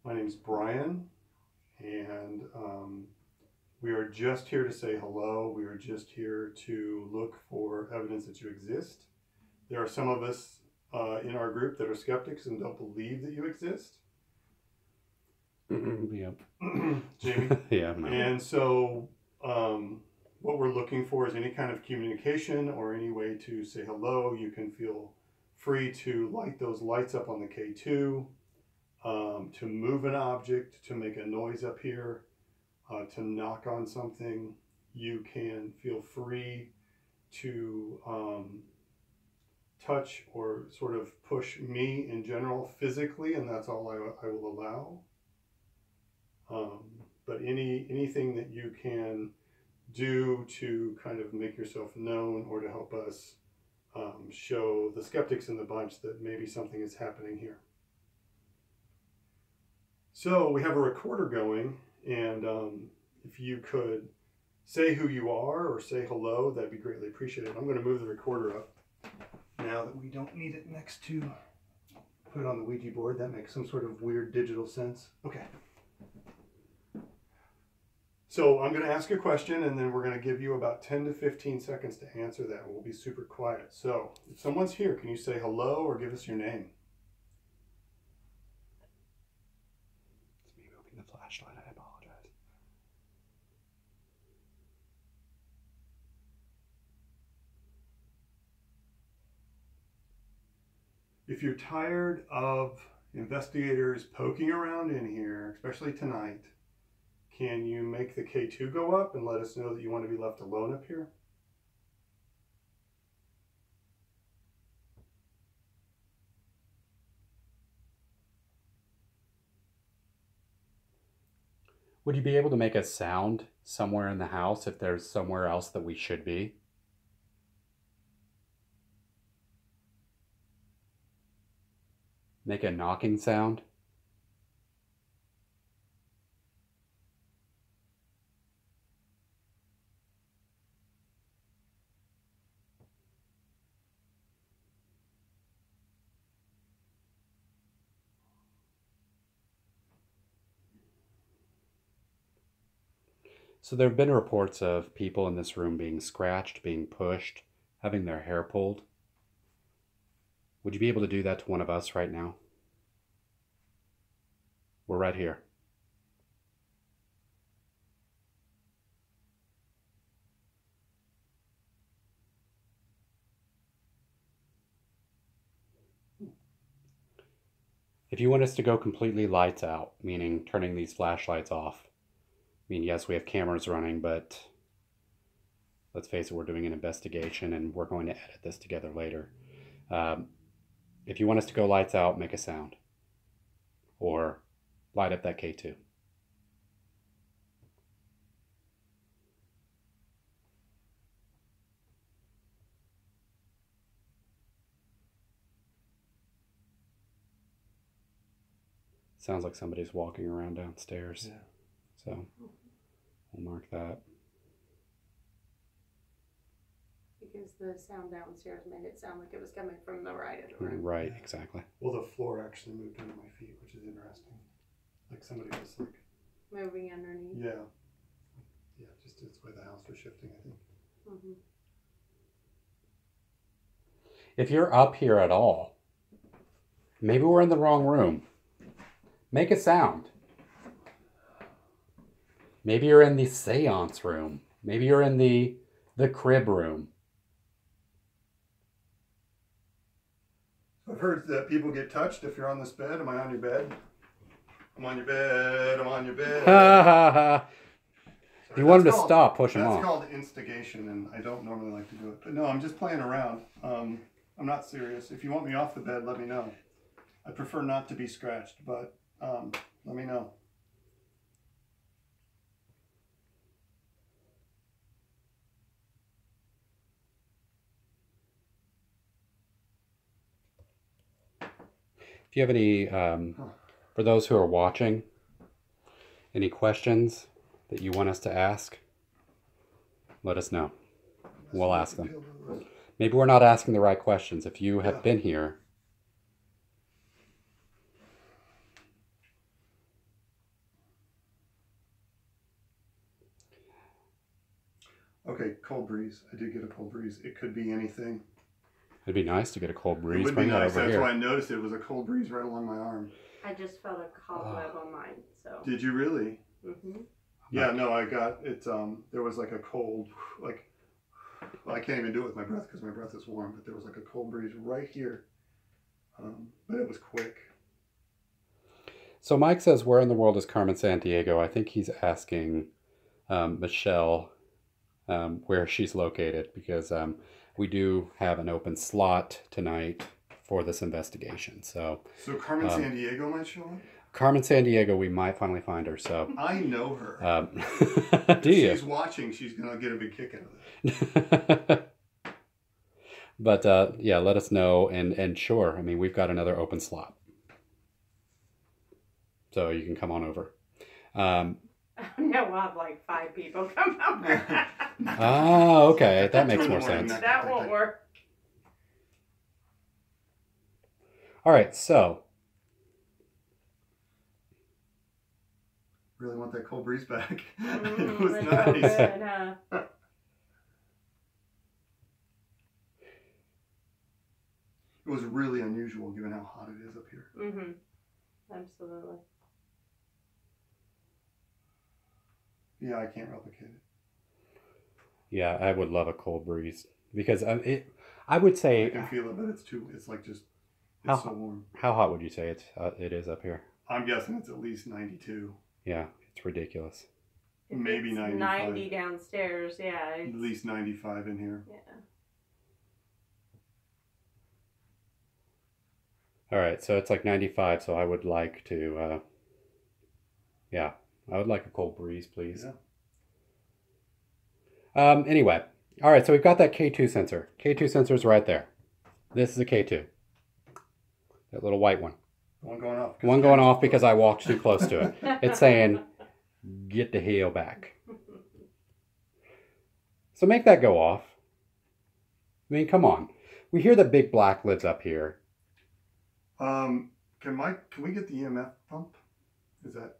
My name is Brian, and we are just here to say hello. We are just here to look for evidence that you exist. There are some of us in our group that are skeptics and don't believe that you exist. Yep. Jamie? Yeah. No. And so what we're looking for is any kind of communication or any way to say hello. You can feel free to light those lights up on the K2, to move an object, to make a noise up here, to knock on something. You can feel free to touch or sort of push me in general physically, and that's all I will allow. But anything that you can do to kind of make yourself known or to help us show the skeptics in the bunch that maybe something is happening here. So we have a recorder going, and if you could say who you are or say hello, that'd be greatly appreciated. I'm going to move the recorder up now that we don't need it next to put it on the Ouija board. That makes some sort of weird digital sense. Okay. So I'm going to ask a question, and then we're going to give you about 10 to 15 seconds to answer that. We'll be super quiet. So if someone's here, can you say hello or give us your name? It's me moving the flashlight. I apologize. If you're tired of investigators poking around in here, especially tonight, can you make the K2 go up and let us know that you want to be left alone up here? Would you be able to make a sound somewhere in the house if there's somewhere else that we should be? Make a knocking sound? So there have been reports of people in this room being scratched, being pushed, having their hair pulled. Would you be able to do that to one of us right now? We're right here. If you want us to go completely lights out, meaning turning these flashlights off, I mean, yes, we have cameras running, but let's face it, we're doing an investigation and we're going to edit this together later. If you want us to go lights out, make a sound. Or light up that K2. Sounds like somebody's walking around downstairs. Yeah. So we'll mark that. Because the sound downstairs made it sound like it was coming from the right of the room. Right, exactly. Well, the floor actually moved under my feet, which is interesting. Like somebody was like... Moving underneath. Yeah. Yeah, just it's the way the house was shifting, I think. Mm-hmm. If you're up here at all, maybe we're in the wrong room. Make a sound. Maybe you're in the seance room. Maybe you're in the crib room. I've heard that people get touched if you're on this bed. Am I on your bed? I'm on your bed. I'm on your bed. Ha ha ha. If you want him to That's stop, push him off. That's called instigation, and I don't normally like to do it. But no, I'm just playing around. I'm not serious. If you want me off the bed, let me know. I prefer not to be scratched, but let me know. If you have any, for those who are watching, any questions that you want us to ask, let us know. We'll ask them. Maybe we're not asking the right questions. If you have been here, Okay, cold breeze. I did get a cold breeze. It could be anything. it'd be nice to get a cold It breeze. would be Bring that nice. over That's here. why I noticed it was a cold breeze right along my arm. I just felt a cobweb on mine, so. Did you really? Mm-hmm. Yeah, no, I got it. There was like a cold, like, well, I can't even do it with my breath because my breath is warm, but there was like a cold breeze right here. But it was quick. So Mike says, where in the world is Carmen Sandiego? I think he's asking Michelle where she's located, because we do have an open slot tonight for this investigation. So Carmen Sandiego might show up? Carmen Sandiego, we might finally find her. So I know her. Do you? If she's watching, she's going to get a big kick out of it. But yeah, let us know. And sure, I mean, we've got another open slot. So you can come on over. No, we'll have like 5 people come over. Ah, okay. That makes more sense. That won't work. All right, so. Really want that cold breeze back. Mm-hmm. It was It's nice. so good, huh? It was really unusual given how hot it is up here. Mm-hmm. Absolutely. Yeah, I can't replicate it. Yeah, I would love a cold breeze because I would say. I can feel it, but it's like just, How- it's so warm. How hot would you say it is up here? I'm guessing it's at least 92. Yeah, it's ridiculous. If Maybe it's 95. 90 downstairs, yeah. At least 95 in here. Yeah. All right, so it's like 95. So I would like to. Yeah, I would like a cold breeze, please. Yeah. Anyway, all right. So we've got that K2 sensor. K2 sensor is right there. This is a K2. That little white one. One going off. One going off because I walked too close to it. It's saying, "Get the hell back." So make that go off. I mean, come on. We hear that Big Black lives up here. Can we get the EMF pump? Is that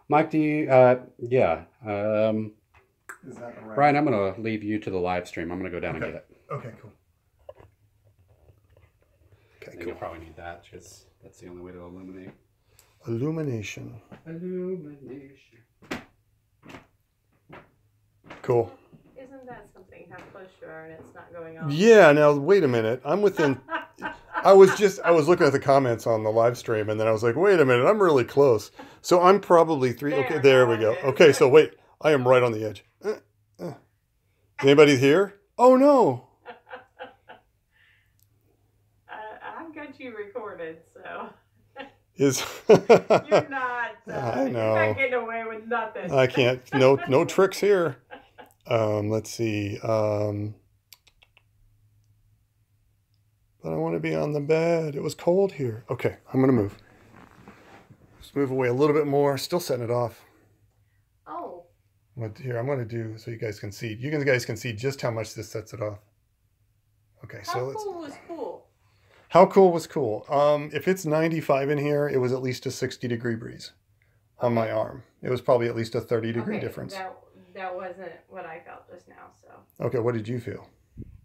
Mike, do you? Yeah. is that around? Brian, I'm going to leave you to the live stream. I'm going to go down and Okay. get it. Okay, cool. I Okay, think you'll probably need that because that's the only way to illuminate. Illumination. Illumination. Cool. Isn't that something how close you are and it's not going on? Yeah, now wait a minute. I'm within I was looking at the comments on the live stream and then I was like, wait a minute, I'm really close. So I'm probably 3. Okay, there we go. Okay, so wait, I am right on the edge. Is anybody here? Oh no. I've got you recorded, so Is you're not. I know. You're not getting away with nothing. I can't. No tricks here. Let's see. But I want to be on the bed. It was cold here. Okay, I'm gonna move. Just move away a little bit more. Still setting it off. Oh. What here? I'm gonna do so you guys can see. You guys can see just how much this sets it off. Okay, How so let's. cool was cool? How cool was cool? If it's 95 in here, it was at least a 60-degree breeze on my arm. It was probably at least a 30-degree difference. That wasn't what I felt just now. So Okay, what did you feel?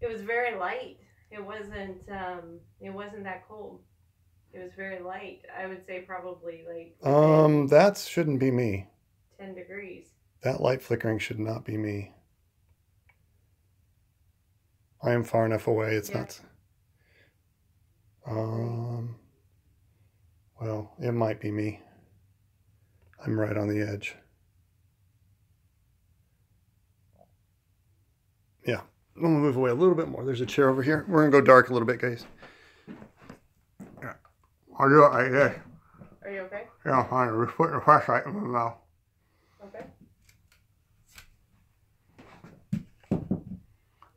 it was very light. It wasn't that cold. It was very light. I would say probably like That shouldn't be me. 10 degrees. That light flickering should not be me. I am far enough away. It's Yeah. not. Well, it might be me. I'm right on the edge. Yeah, I'm gonna move away a little bit more. There's a chair over here. We're gonna go dark a little bit, guys. Yeah, I'll do it right there. Are you okay? Yeah, fine. Just put your flashlight in my mouth. Okay.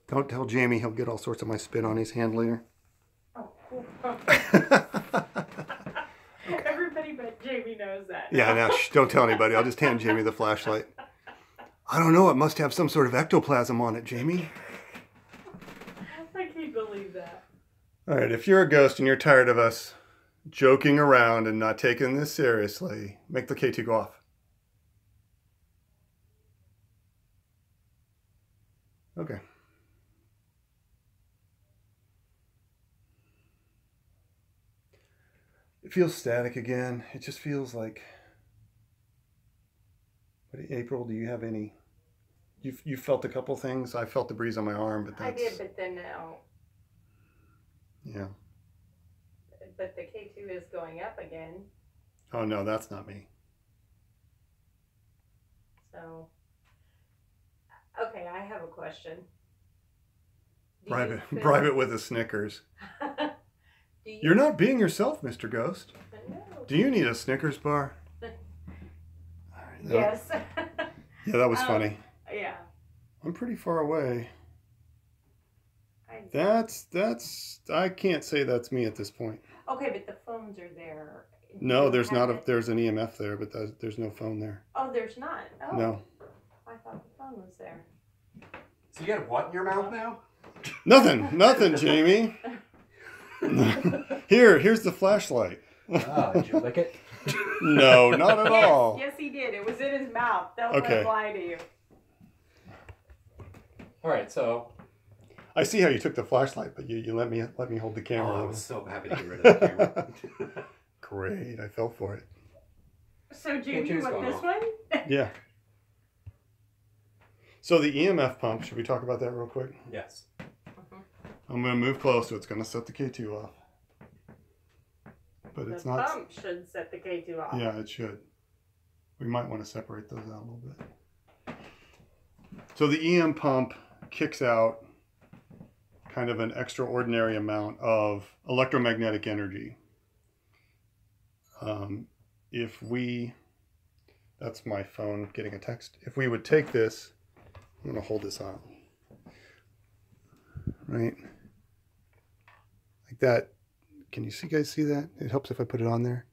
Don't tell Jamie. He'll get all sorts of my spit on his hand later. Oh, cool. Everybody but Jamie knows that. Yeah, now don't tell anybody. I'll just hand Jamie the flashlight. I don't know. It must have some sort of ectoplasm on it, Jamie. I can't believe that. All right, if you're a ghost and you're tired of us joking around and not taking this seriously, make the K2 go off. Okay. It feels static again. It just feels like... April, do you have any... You felt a couple things? I felt the breeze on my arm, but that's... I did, but then now. Yeah. But the K2 is going up again. Oh, no, that's not me. So, okay, I have a question. Do Bribe you it, feel- bribe it with a Snickers. Do you, You're not being yourself, Mr. Ghost. I know. Do you need a Snickers bar? All right, that- Yes. Yeah, that was funny. Yeah. I'm pretty far away. I, That's. I can't say that's me at this point. okay, but the phones are there. Do No, you there's have not a. it? There's an EMF there, but there's no phone there. Oh, there's not. Oh. No. I thought the phone was there. So you got what in your mouth now? Nothing, Jamie. Here's the flashlight. Oh, did you lick it? No, not at Yes, all. yes, he did. It was in his mouth. Don't let Okay. him lie to you. All right, so I see how you took the flashlight, but you let me hold the camera. I was so happy to get rid of the camera. Great, I fell for it. So, Jamie, you choose want going this off. one? Yeah. So the EMF pump, should we talk about that real quick? Yes. I'm going to move close, so it's going to set the K2 off. But it's The not. pump should set the K2 off. Yeah, it should. We might want to separate those out a little bit. So the EM pump kicks out kind of an extraordinary amount of electromagnetic energy. If we, that's my phone getting a text. If we would take this, I'm going to hold this on. Right? Like that. Can you guys see that? It helps if I put it on there.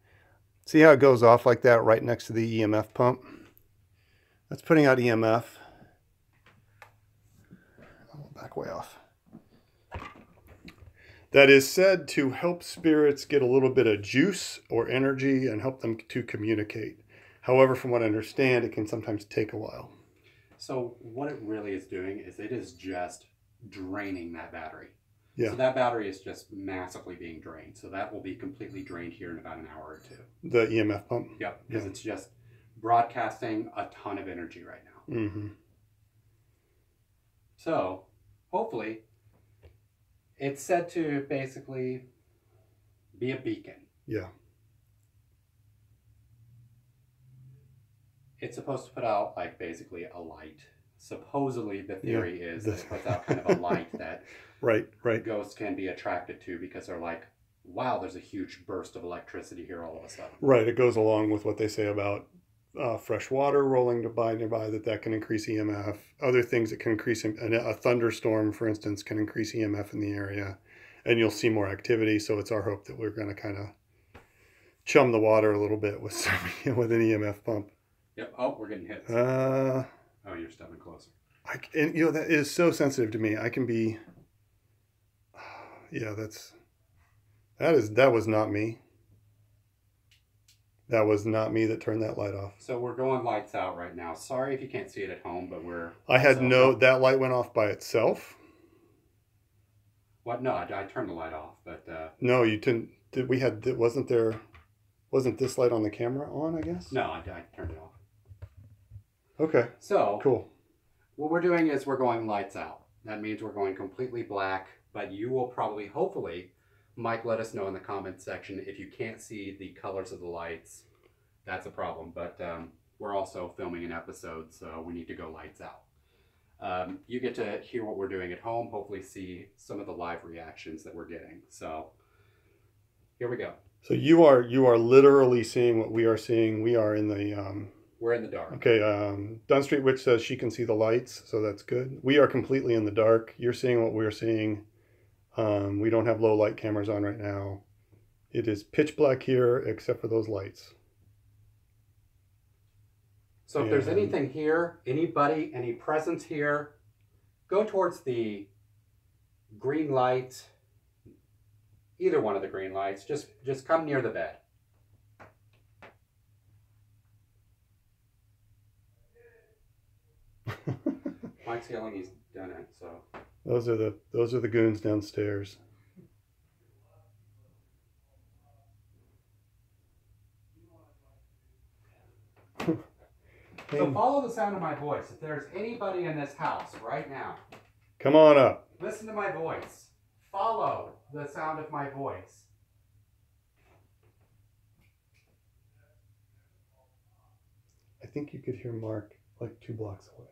See how it goes off like that right next to the EMF pump? That's putting out EMF. I'll back way off. That is said to help spirits get a little bit of juice or energy and help them to communicate. However, from what I understand, it can sometimes take a while. So what it really is doing is it is just draining that battery. Yeah. So that battery is just massively being drained. So that will be completely drained here in about an hour or two. The EMF pump? Yep, because Yeah. it's just broadcasting a ton of energy right now. Mm-hmm. So hopefully it's said to basically be a beacon. Yeah. It's supposed to put out like basically a light. Supposedly the theory is that it puts out kind of a light that Right. ghosts can be attracted to because they're like, wow, there's a huge burst of electricity here all of a sudden. Right. It goes along with what they say about fresh water rolling nearby, that can increase EMF. Other things that can increase, a thunderstorm, for instance, can increase EMF in the area. And you'll see more activity. So it's our hope that we're going to kind of chum the water a little bit with with an EMF pump. Yep. Oh, we're getting hits. Oh, You're stepping closer. and that is so sensitive to me. I can be. Yeah, that was not me. That was not me that turned that light off. So we're going lights out right now. Sorry if you can't see it at home, but we're. I had so- that light went off by itself. What? No, I turned the light off, but. No, you didn't. Wasn't this light on the camera on? I guess. No, I turned it off. Okay. So Cool. what we're doing is we're going lights out. That means we're going completely black, but you will probably, hopefully, Mike, let us know in the comments section if you can't see the colors of the lights. That's a problem, but we're also filming an episode, so we need to go lights out. You get to hear what we're doing at home, hopefully see some of the live reactions that we're getting. So here we go. So you are literally seeing what we are seeing. We are in the. We're in the dark. Okay. Dunn Street Witch says she can see the lights, so that's good. We are completely in the dark. You're seeing what we're seeing. We don't have low light cameras on right now. It is pitch black here except for those lights. So if there's And- anything here, anybody, any presence here, go towards the green light, either one of the green lights. Just come near the bed. Mike's yelling he's done it, so. Those are the goons downstairs. So follow the sound of my voice. If there's anybody in this house right now, Come on up. listen to my voice. Follow the sound of my voice. I think you could hear Mark like 2 blocks away.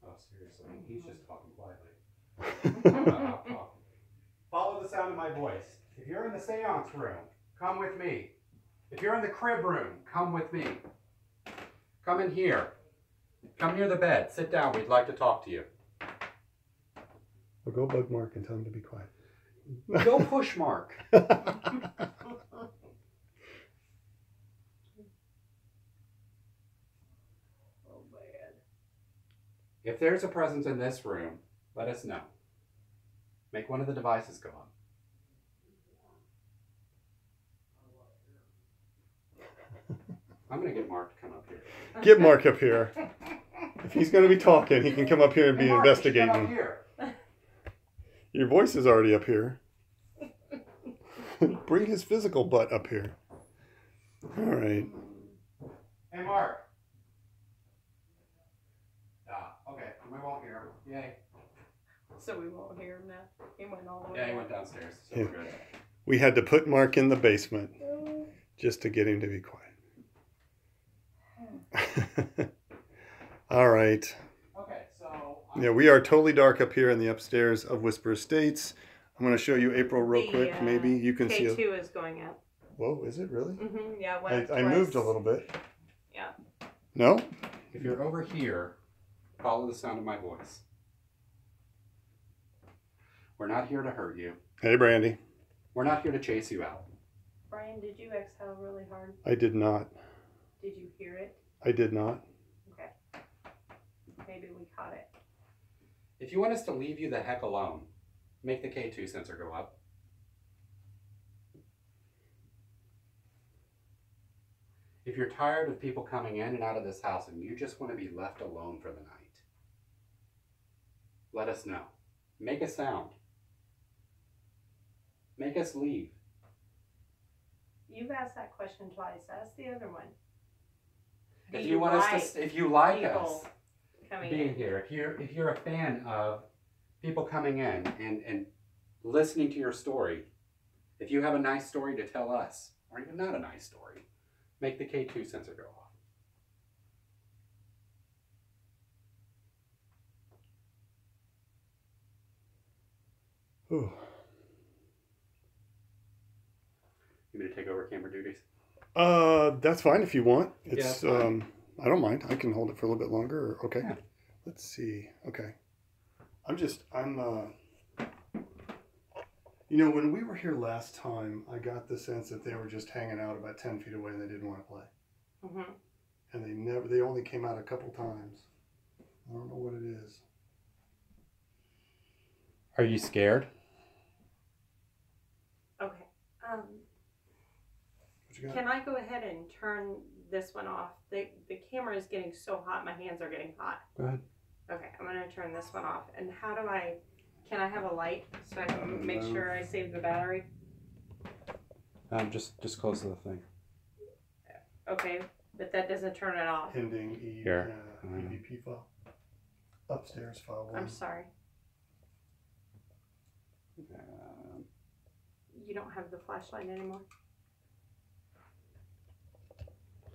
Oh, seriously, he's just talking quietly. Follow the sound of my voice. If you're in the seance room, come with me. If you're in the crib room, come with me. Come in here. Come near the bed. Sit down. We'd like to talk to you. Well, go bug Mark and tell him to be quiet. Go push Mark. If there's a presence in this room, let us know. Make one of the devices go on. I'm going to get Mark to come up here. Get Mark up here. If he's going to be talking, he can come up here and be Mark, you should come up investigating. here. Your voice is already up here. Bring his physical butt up here. All right. Hey, Mark. Okay, we won't hear him. Yay. So we won't hear him now. He went all the way. Yeah, he down. went downstairs. So Yeah. we're good. We had to put Mark in the basement just to get him to be quiet. All right. Okay, so... Yeah, we are totally dark up here in the upstairs of Whisper Estates. I'm going to show you April real quick. Maybe you can see. K2 is going up. Whoa, is it really? Mm-hmm. Yeah. It went I moved a little bit. Yeah. No? If you're over here, follow the sound of my voice. We're not here to hurt you. Hey, Brandy. We're not here to chase you out. Brian, did you exhale really hard? I did not. Did you hear it? I did not. Okay. Maybe we caught it. If you want us to leave you the heck alone, make the K2 sensor go up. If you're tired of people coming in and out of this house and you just want to be left alone for the night, let us know. Make a sound. Make us leave. You've asked that question twice. Ask the other one. Do If you want us to, if you like us people coming being in? here, if you're a fan of people coming in and listening to your story, if you have a nice story to tell us, or even not a nice story, make the K2 sensor go off. Ooh. You want me to take over camera duties? That's fine if you want. It's it's fine. I don't mind. I can hold it for a little bit longer. Okay. Yeah. Let's see. Okay. You know, when we were here last time, I got the sense that they were just hanging out about 10 feet away and they didn't want to play. Mm-hmm. And they only came out a couple times. I don't know what it is. Are you scared? Okay. What you got? Can I go ahead and turn this one off? The camera is getting so hot. My hands are getting hot. Go ahead. Okay, I'm gonna turn this one off. And how do can I have a light so I can make sure I save the battery? Just close the thing. Okay, but that doesn't turn it off. Pending Here. EVP file. Upstairs file 1. I'm sorry. You don't have the flashlight anymore?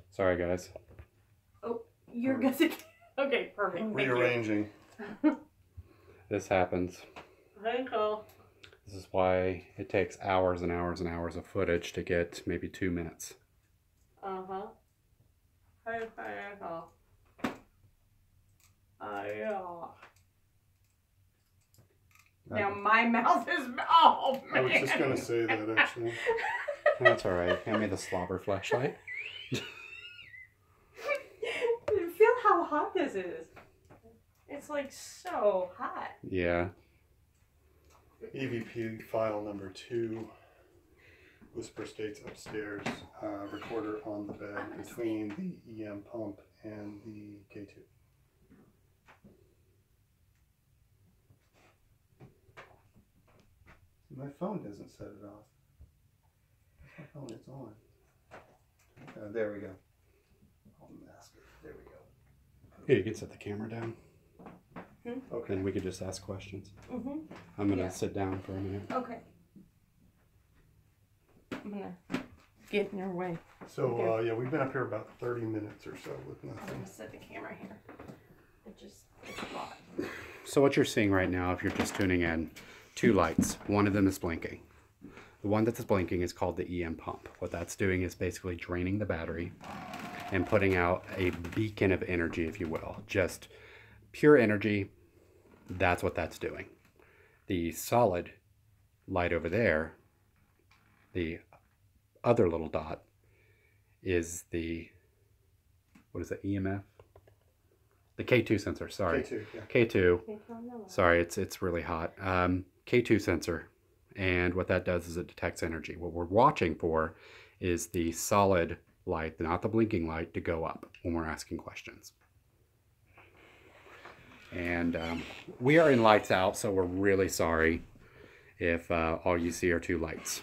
Sorry, guys. Oh, you're good to... Okay, perfect. Thank you. Rearranging. This happens. Hey, Cole. This is why it takes hours and hours and hours of footage to get maybe 2 minutes. Uh-huh. Hey, Cole. Yeah. Now my mouth is... Oh, I man. was just going to say that actually. That's all right. Hand me the slobber flashlight. Feel how hot this is. It's like so hot. Yeah. EVP file number 2. Whisper States upstairs. Recorder on the bed between the EM pump and the K2. My phone doesn't set it off. My phone, it's on. There we go. I'll mask it. There we go. Here, you can set the camera down. Okay. Then we could just ask questions. Mm-hmm. I'm going to Yeah. sit down for a minute. Okay. I'm gonna get in your way. So, yeah, we've been up here about 30 minutes or so with I'm nothing. gonna set the camera here. It's hot. So what you're seeing right now, if you're just tuning in, two lights. One of them is blinking. The one that's blinking is called the EM pump. What that's doing is basically draining the battery and putting out a beacon of energy, if you will. Just pure energy. That's what that's doing. The solid light over there, the other little dot, is the, what is it, EMF? The K2 sensor, sorry. K2, yeah. K2, sorry, it's really hot. K2 sensor, and what that does is it detects energy. What we're watching for is the solid light, not the blinking light, to go up when we're asking questions. And we are in lights out, so we're really sorry if all you see are two lights.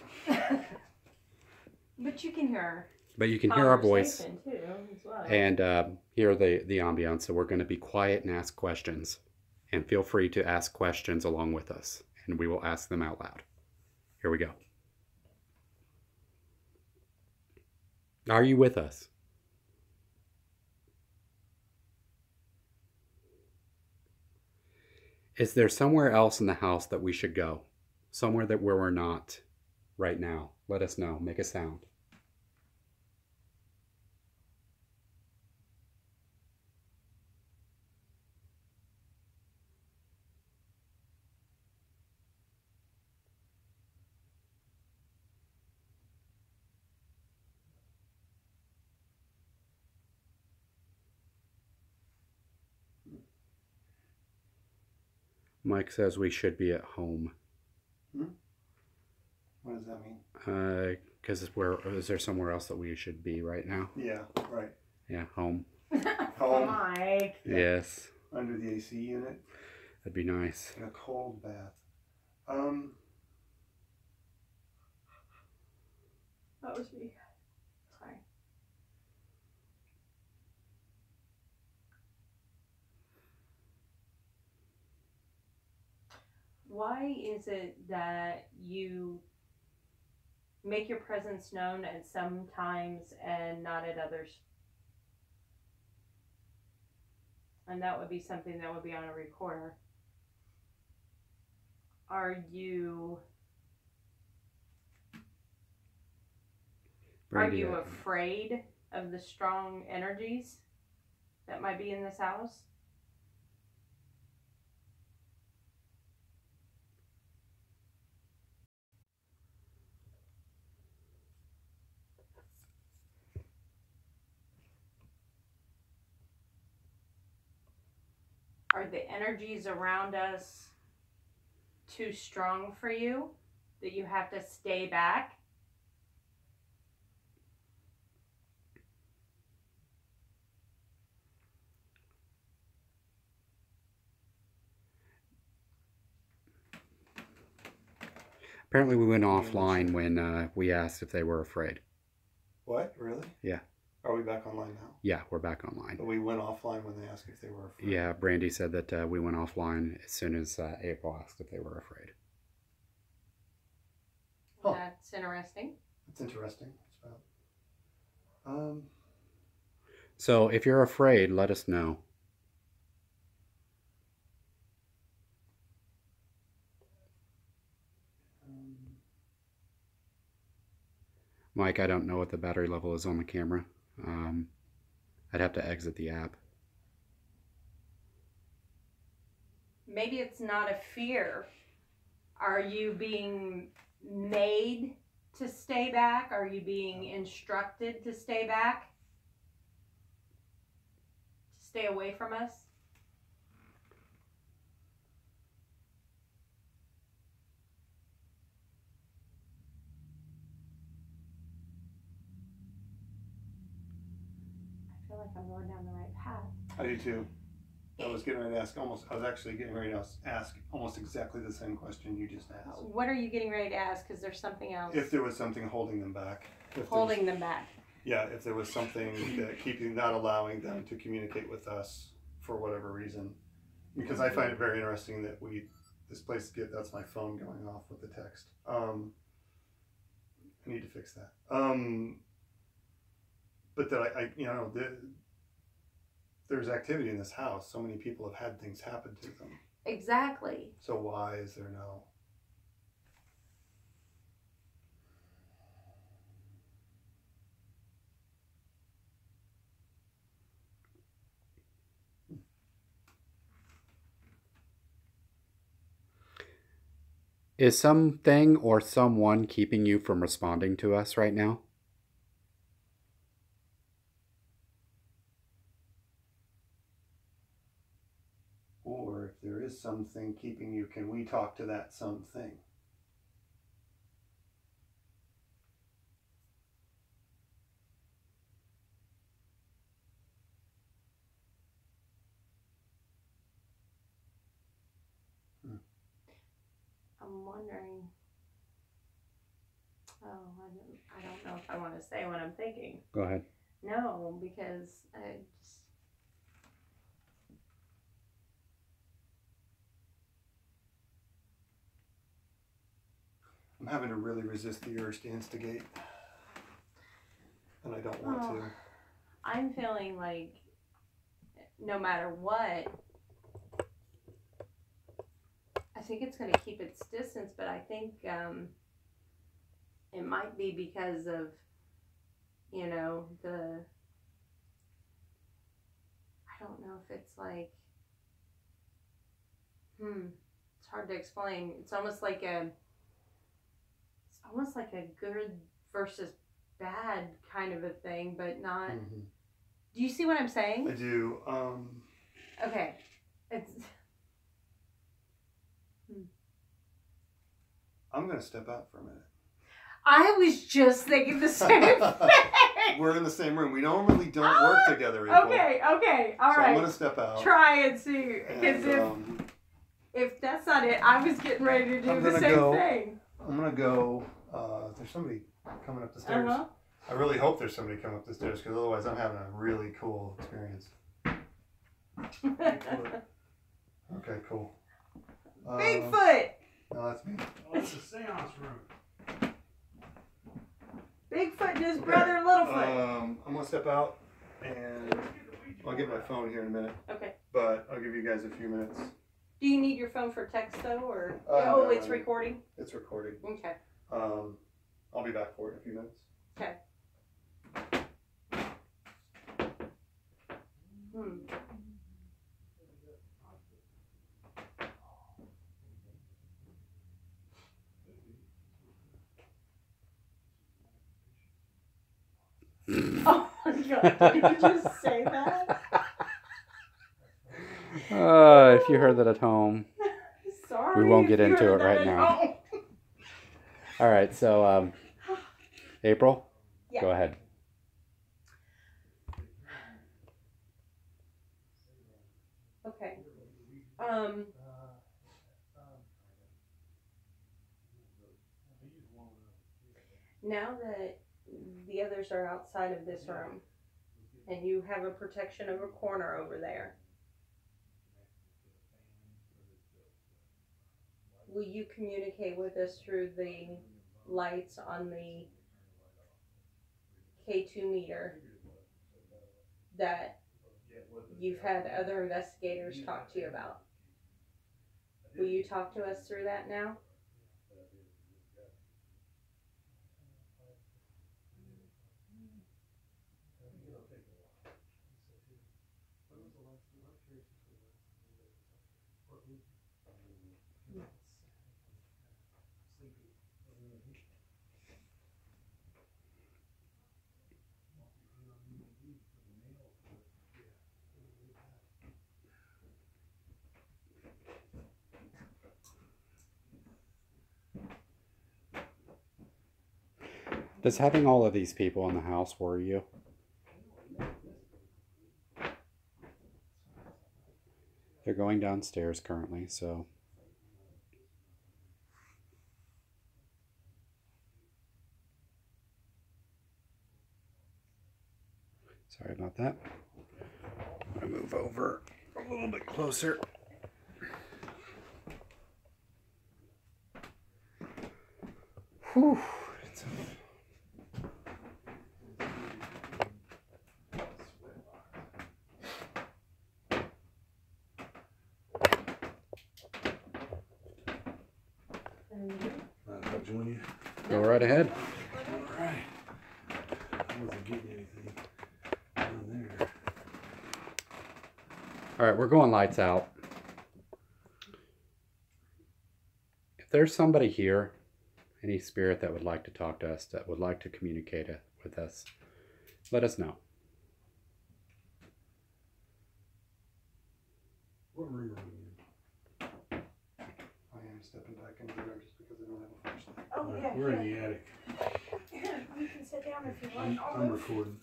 But you can hear. But you can hear our voice conversation, too, as well. and hear the ambiance. So we're going to be quiet and ask questions. And feel free to ask questions along with us. And we will ask them out loud. Here we go. Are you with us? Is there somewhere else in the house that we should go? Somewhere where we're not right now? Let us know. Make a sound. Mike says we should be at home. What does that mean? Because is there somewhere else that we should be right now? Yeah, right. Yeah, home. Home. Mike. Yeah. Yes. Under the AC unit. That'd be nice. In a cold bath. That was me. Sorry. Why is it that you make your presence known at some times and not at others? And that would be something that would be on a recorder. Are you Brandy, afraid of the strong energies that might be in this house? Are the energies around us too strong for you, that you have to stay back? Apparently we went offline when we asked if they were afraid. What? Really? Yeah. Are we back online now? Yeah, we're back online. But we went offline when they asked if they were afraid. Yeah, Brandy said that we went offline as soon as April asked if they were afraid. Huh. That's interesting. That's interesting. It's about, So if you're afraid, let us know. Mike, I don't know what the battery level is on the camera. I'd have to exit the app. Maybe it's not a fear. Are you being made to stay back? Are you being instructed to stay back? To stay away from us? I feel like I'm going down the right path. I do too. I was actually getting ready to ask almost exactly the same question you just asked. What are you getting ready to ask? Because there's something else. If there was something holding them back. Holding them back. Yeah, if there was something that not allowing them to communicate with us for whatever reason. Because I find it very interesting that that's my phone going off with the text. I need to fix that. But that there's activity in this house. So many people have had things happen to them. Exactly. So why is there no? Is something or someone keeping you from responding to us right now? Or if there is something keeping you, can we talk to that something? I'm wondering. Oh, I don't know if I want to say what I'm thinking. Go ahead. No, because I just. I'm having to really resist the urge to instigate. And I don't want to. I'm feeling like no matter what, I think it's going to keep its distance, but I think it might be because of, you know, I don't know if it's like, it's hard to explain. It's almost like a good versus bad kind of a thing, but not. Mm-hmm. Do you see what I'm saying? I do. Okay. It's. I'm going to step out for a minute. I was just thinking the same thing. We're in the same room. We normally don't work together, April. Okay, all right. So I'm going to step out. Try and see. Because And, if that's not it, I was getting ready to do the same thing. I'm going to go. There's somebody coming up the stairs. Uh-huh. I really hope there's somebody coming up the stairs because otherwise I'm having a really cool experience. Okay, cool. Bigfoot! No, that's me. Oh, it's a seance room. Bigfoot and his brother Littlefoot. I'm going to step out and I'll get my phone here in a minute. Okay. But I'll give you guys a few minutes. Do you need your phone for text though, or No, it's recording? It's recording. Okay. I'll be back for it in a few minutes. Okay. Oh my God! Did you just say that? If you heard that at home. Sorry. We won't get if you into heard it right that at now. home. All right, so April, Yeah. go ahead. Okay. Now that the others are outside of this room, and you have a protection of a corner over there, will you communicate with us through the lights on the K2 meter that you've had other investigators talk to you about? Will you talk to us through that now? Does having all of these people in the house worry you? They're going downstairs currently, so. Sorry about that. I'm going to move over a little bit closer. Whew. join you. Go right ahead. All right. I wasn't getting anything down there. All right, we're going lights out. If there's somebody here, any spirit that would like to talk to us, that would like to communicate with us, let us know. What room are we in? I am stepping back into the room just because I don't have a flashlight. Oh, yeah. We're in the attic. Here, you can sit down if you want. I'm recording.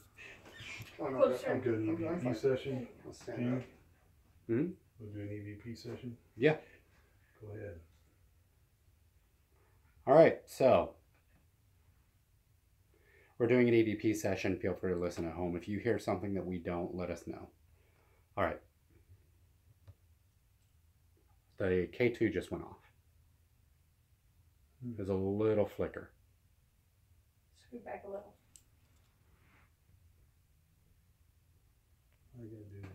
Oh, no, Closer. I'm good. I'm EVP fine. session. I'll stand King? up. Hmm? We'll do an EVP session. Yeah. Go ahead. All right, so we're doing an EVP session. Feel free to listen at home. If you hear something that we don't, let us know. All right. The K2 just went off. There's a little flicker. Scoot back a little. All I gotta do is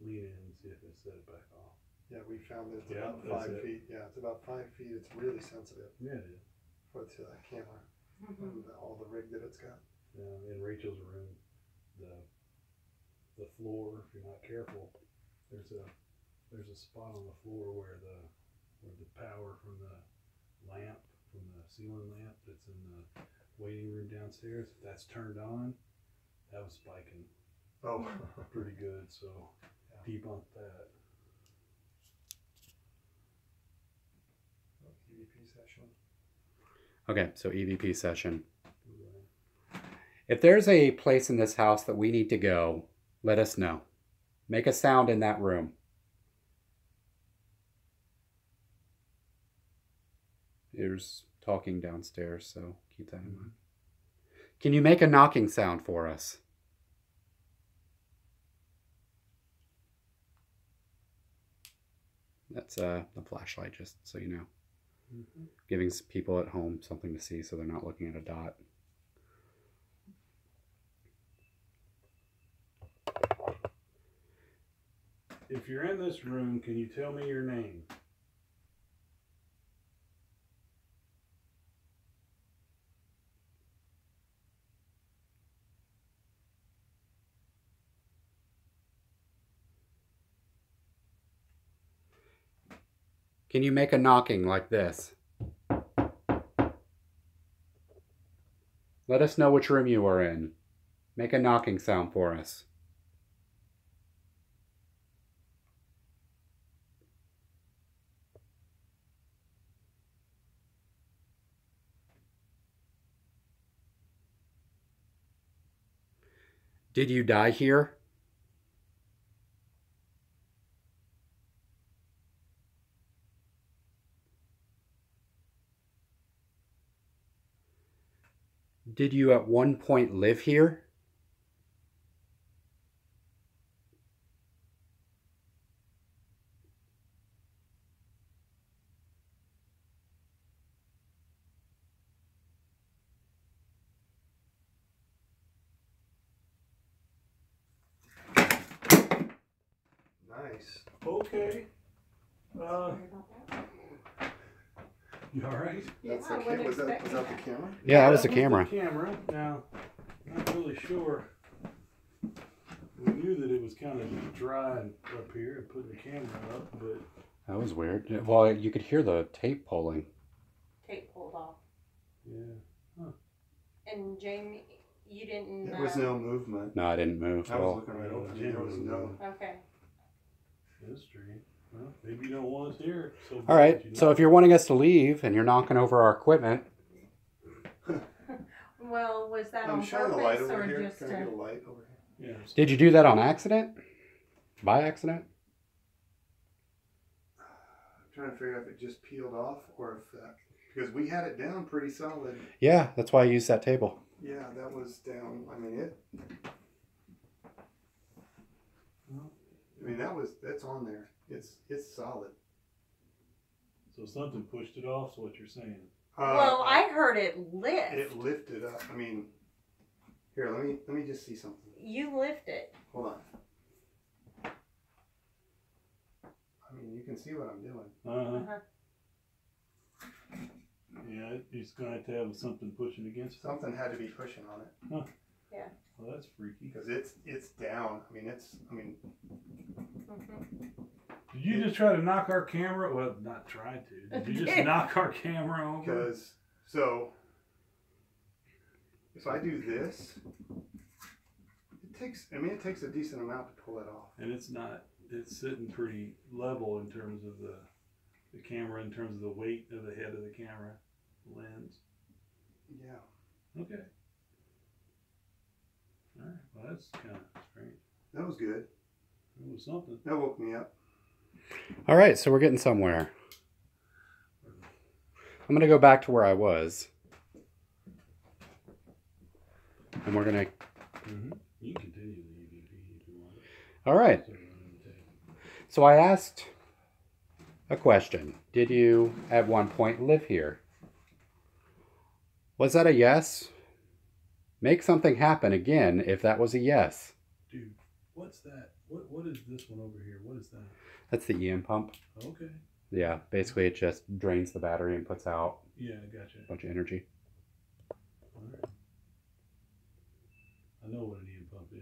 lean in and see if it set it back off. Yeah, we found that it's Yeah, about that's 5 it. feet. Yeah, it's about 5 feet. It's really sensitive Yeah, it is. for the camera Mm-hmm. and all the rig that it's got. In Rachel's room, the floor, if you're not careful, there's a spot on the floor where the power from the lamp, from the ceiling lamp that's in the waiting room downstairs, if that's turned on, that was spiking Oh, pretty good. So debunk that. EVP session. Okay, so EVP session. Right. If there's a place in this house that we need to go, let us know. Make a sound in that room. There's talking downstairs, so keep that in mind. Can you make a knocking sound for us? That's the flashlight, just so you know. Mm-hmm. Giving people at home something to see so they're not looking at a dot. If you're in this room, can you tell me your name? Can you make a knocking like this? Let us know which room you are in. Make a knocking sound for us. Did you die here? Did you at one point live here? Nice. Okay. Sorry about that. You all right? That's Yeah, I okay. wasn't Was that expecting the that. camera? Yeah, that was the the camera. camera. Now, not really sure. We knew that it was kind of dry up here and putting the camera up, but That was weird. Well, you could hear the tape pulling. Tape pulled off. yeah. And Jamie, you didn't. There was no movement. No, I didn't move I at was all. looking right over you. There was no. Okay. That's strange. Well, maybe you don't want us here. So All right, bad, you so know. if you're wanting us to leave and you're knocking over our equipment, Well, was that I'm on shining the light purpose over or here. just? Can I get a light over here? Yeah. did you do that on accident? By accident? I'm trying to figure out if it just peeled off or if that, because we had it down pretty solid. Yeah, that's why I used that table. Yeah, that was down. I mean that's on there. It's solid. So something pushed it off. So what you're saying? Well, I heard it lift. It lifted up. I mean, here, let me just see something. You lift it. Hold on. I mean, you can see what I'm doing. Uh-huh. Uh-huh. Yeah, he's going to have something pushing against it. Something had to be pushing on it. Huh. Yeah. Well, that's freaky. Because it's down. Mhm. Did you just try to knock our camera? Well, not try to. Did you just knock our camera over? Because, so, if I do this, it takes a decent amount to pull it off. And it's sitting pretty level in terms of the camera, in terms of the weight of the head of the camera lens. Yeah. Okay. All right. Well, that's kind of strange. That was good. It was something. That woke me up. All right, so we're getting somewhere. I'm going to go back to where I was. And we're going to... You can continue the EVP if you want. All right. So I asked a question. Did you at one point live here? Was that a yes? Make something happen again if that was a yes. Dude, what's that? What is this one over here? What is that? That's the EM pump. Okay. Yeah, basically it just drains the battery and puts out Yeah, I gotcha. a bunch of energy. All right. I know what an EM pump is.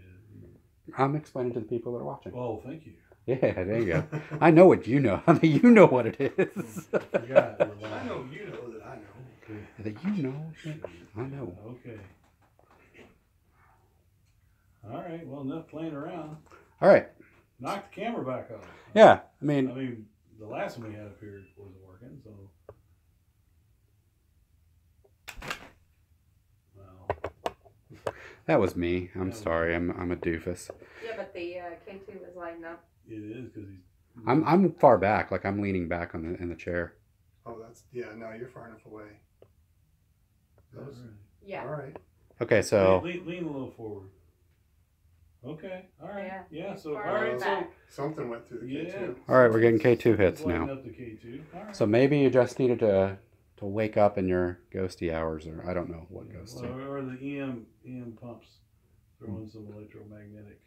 I'm explaining to the people that are watching. Oh, thank you. Yeah, there you go. I know what you know. You know what it is. Forgot. I know you know that I know. Okay. That you know. I know. Okay. All right. Well, enough playing around. All right. Knock the camera back off. Yeah, I mean, the last one we had up here wasn't working, so. Well, that was me. I'm sorry. I'm a doofus. Yeah, but the K2 was lighting up. it is because he's. I'm far back. Like I'm leaning back on in the chair. Oh, no, you're far enough away. All right. Yeah. All right. Okay, so Lean a little forward. Okay. All right. Yeah. So Far all right. enough So back. Something went through the K2. all right, we're getting K2 let's hits lighten now. up the K2. All right. So maybe you just needed to wake up in your ghosty hours, or I don't know what goes to. Or the EM pumps throwing some electromagnetic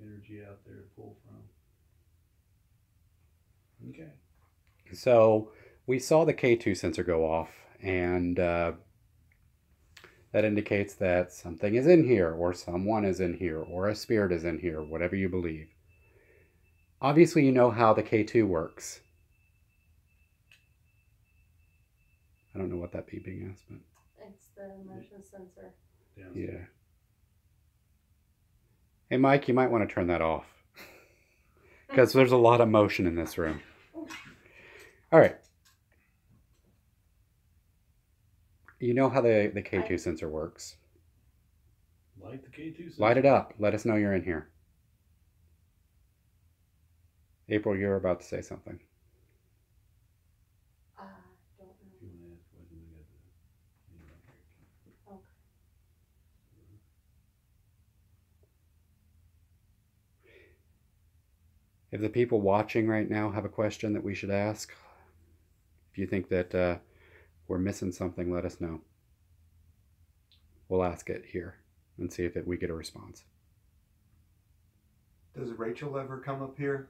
energy out there to pull from. Okay. So we saw the K2 sensor go off, and that indicates that something is in here, or someone is in here, or a spirit is in here, whatever you believe. Obviously, you know how the K2 works. I don't know what that beeping is, but It's the motion sensor. Downstairs. yeah. Hey, Mike, you might want to turn that off because there's a lot of motion in this room. All right. You know how the K2 sensor works. Light the K2 sensor. Light it up. Let us know you're in here. April, you're about to say something. Don't know. If you want to ask questions, we got the. Okay. If the people watching right now have a question that we should ask, if you think that we're missing something, let us know. We'll ask it here and see if we get a response. Does Rachel ever come up here?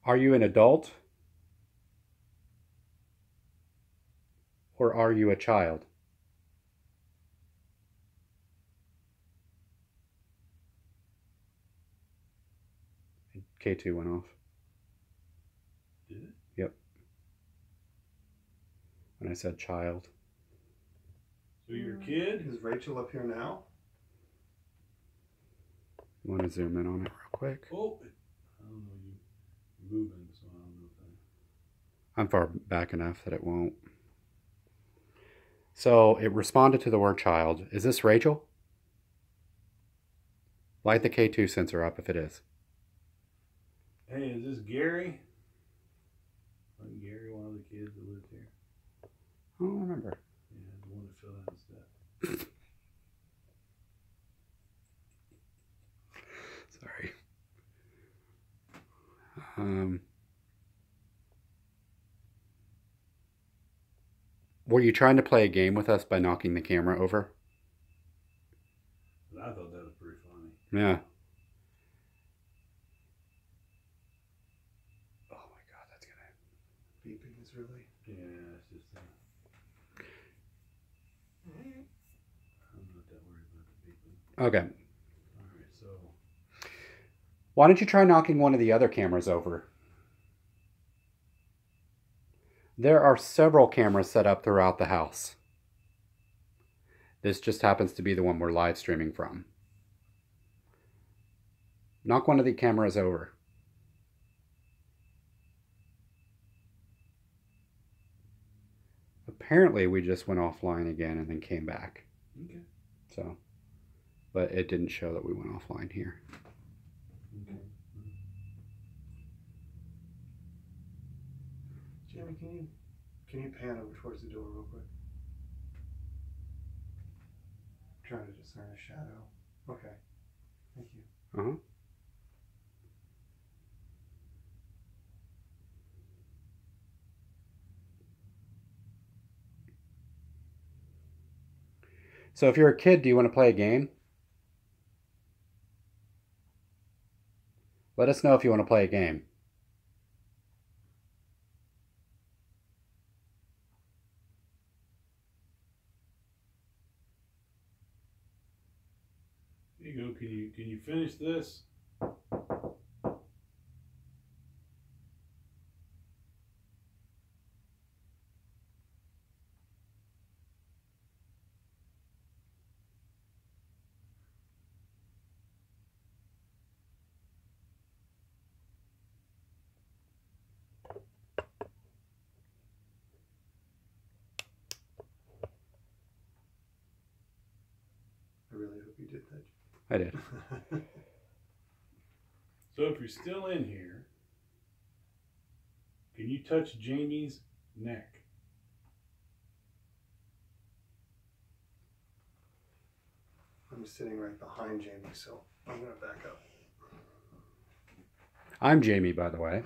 Are you an adult? Or are you a child? K2 went off. Did it? Yep. When I said child. So your kid? Is Rachel up here now? You want to zoom in on it real quick? Oh, I don't know. You're moving, so I don't know if I'm far back enough that it won't. So it responded to the word child. Is this Rachel? Light the K2 sensor up if it is. Hey, is this Gary? Wasn't Gary one of the kids that lived here? I don't remember. Yeah, the one that fell down the steps. Sorry. Were you trying to play a game with us by knocking the camera over? But I thought that was pretty funny. Yeah. Oh Okay. All right, so Why don't you try knocking one of the other cameras over? There are several cameras set up throughout the house. This just happens to be the one we're live streaming from. Knock one of the cameras over. Apparently we just went offline again and then came back. okay. So, but it didn't show that we went offline here. Okay. Jamie, can you pan over towards the door real quick? I'm trying to discern a shadow. Okay. Thank you. Uh-huh. So if you're a kid, do you want to play a game? Let us know if you want to play a game. There you go. Can you finish this? I really hope you did that. I did. So if you're still in here, can you touch Jamie's neck? I'm sitting right behind Jamie, so I'm gonna back up. I'm Jamie, by the way,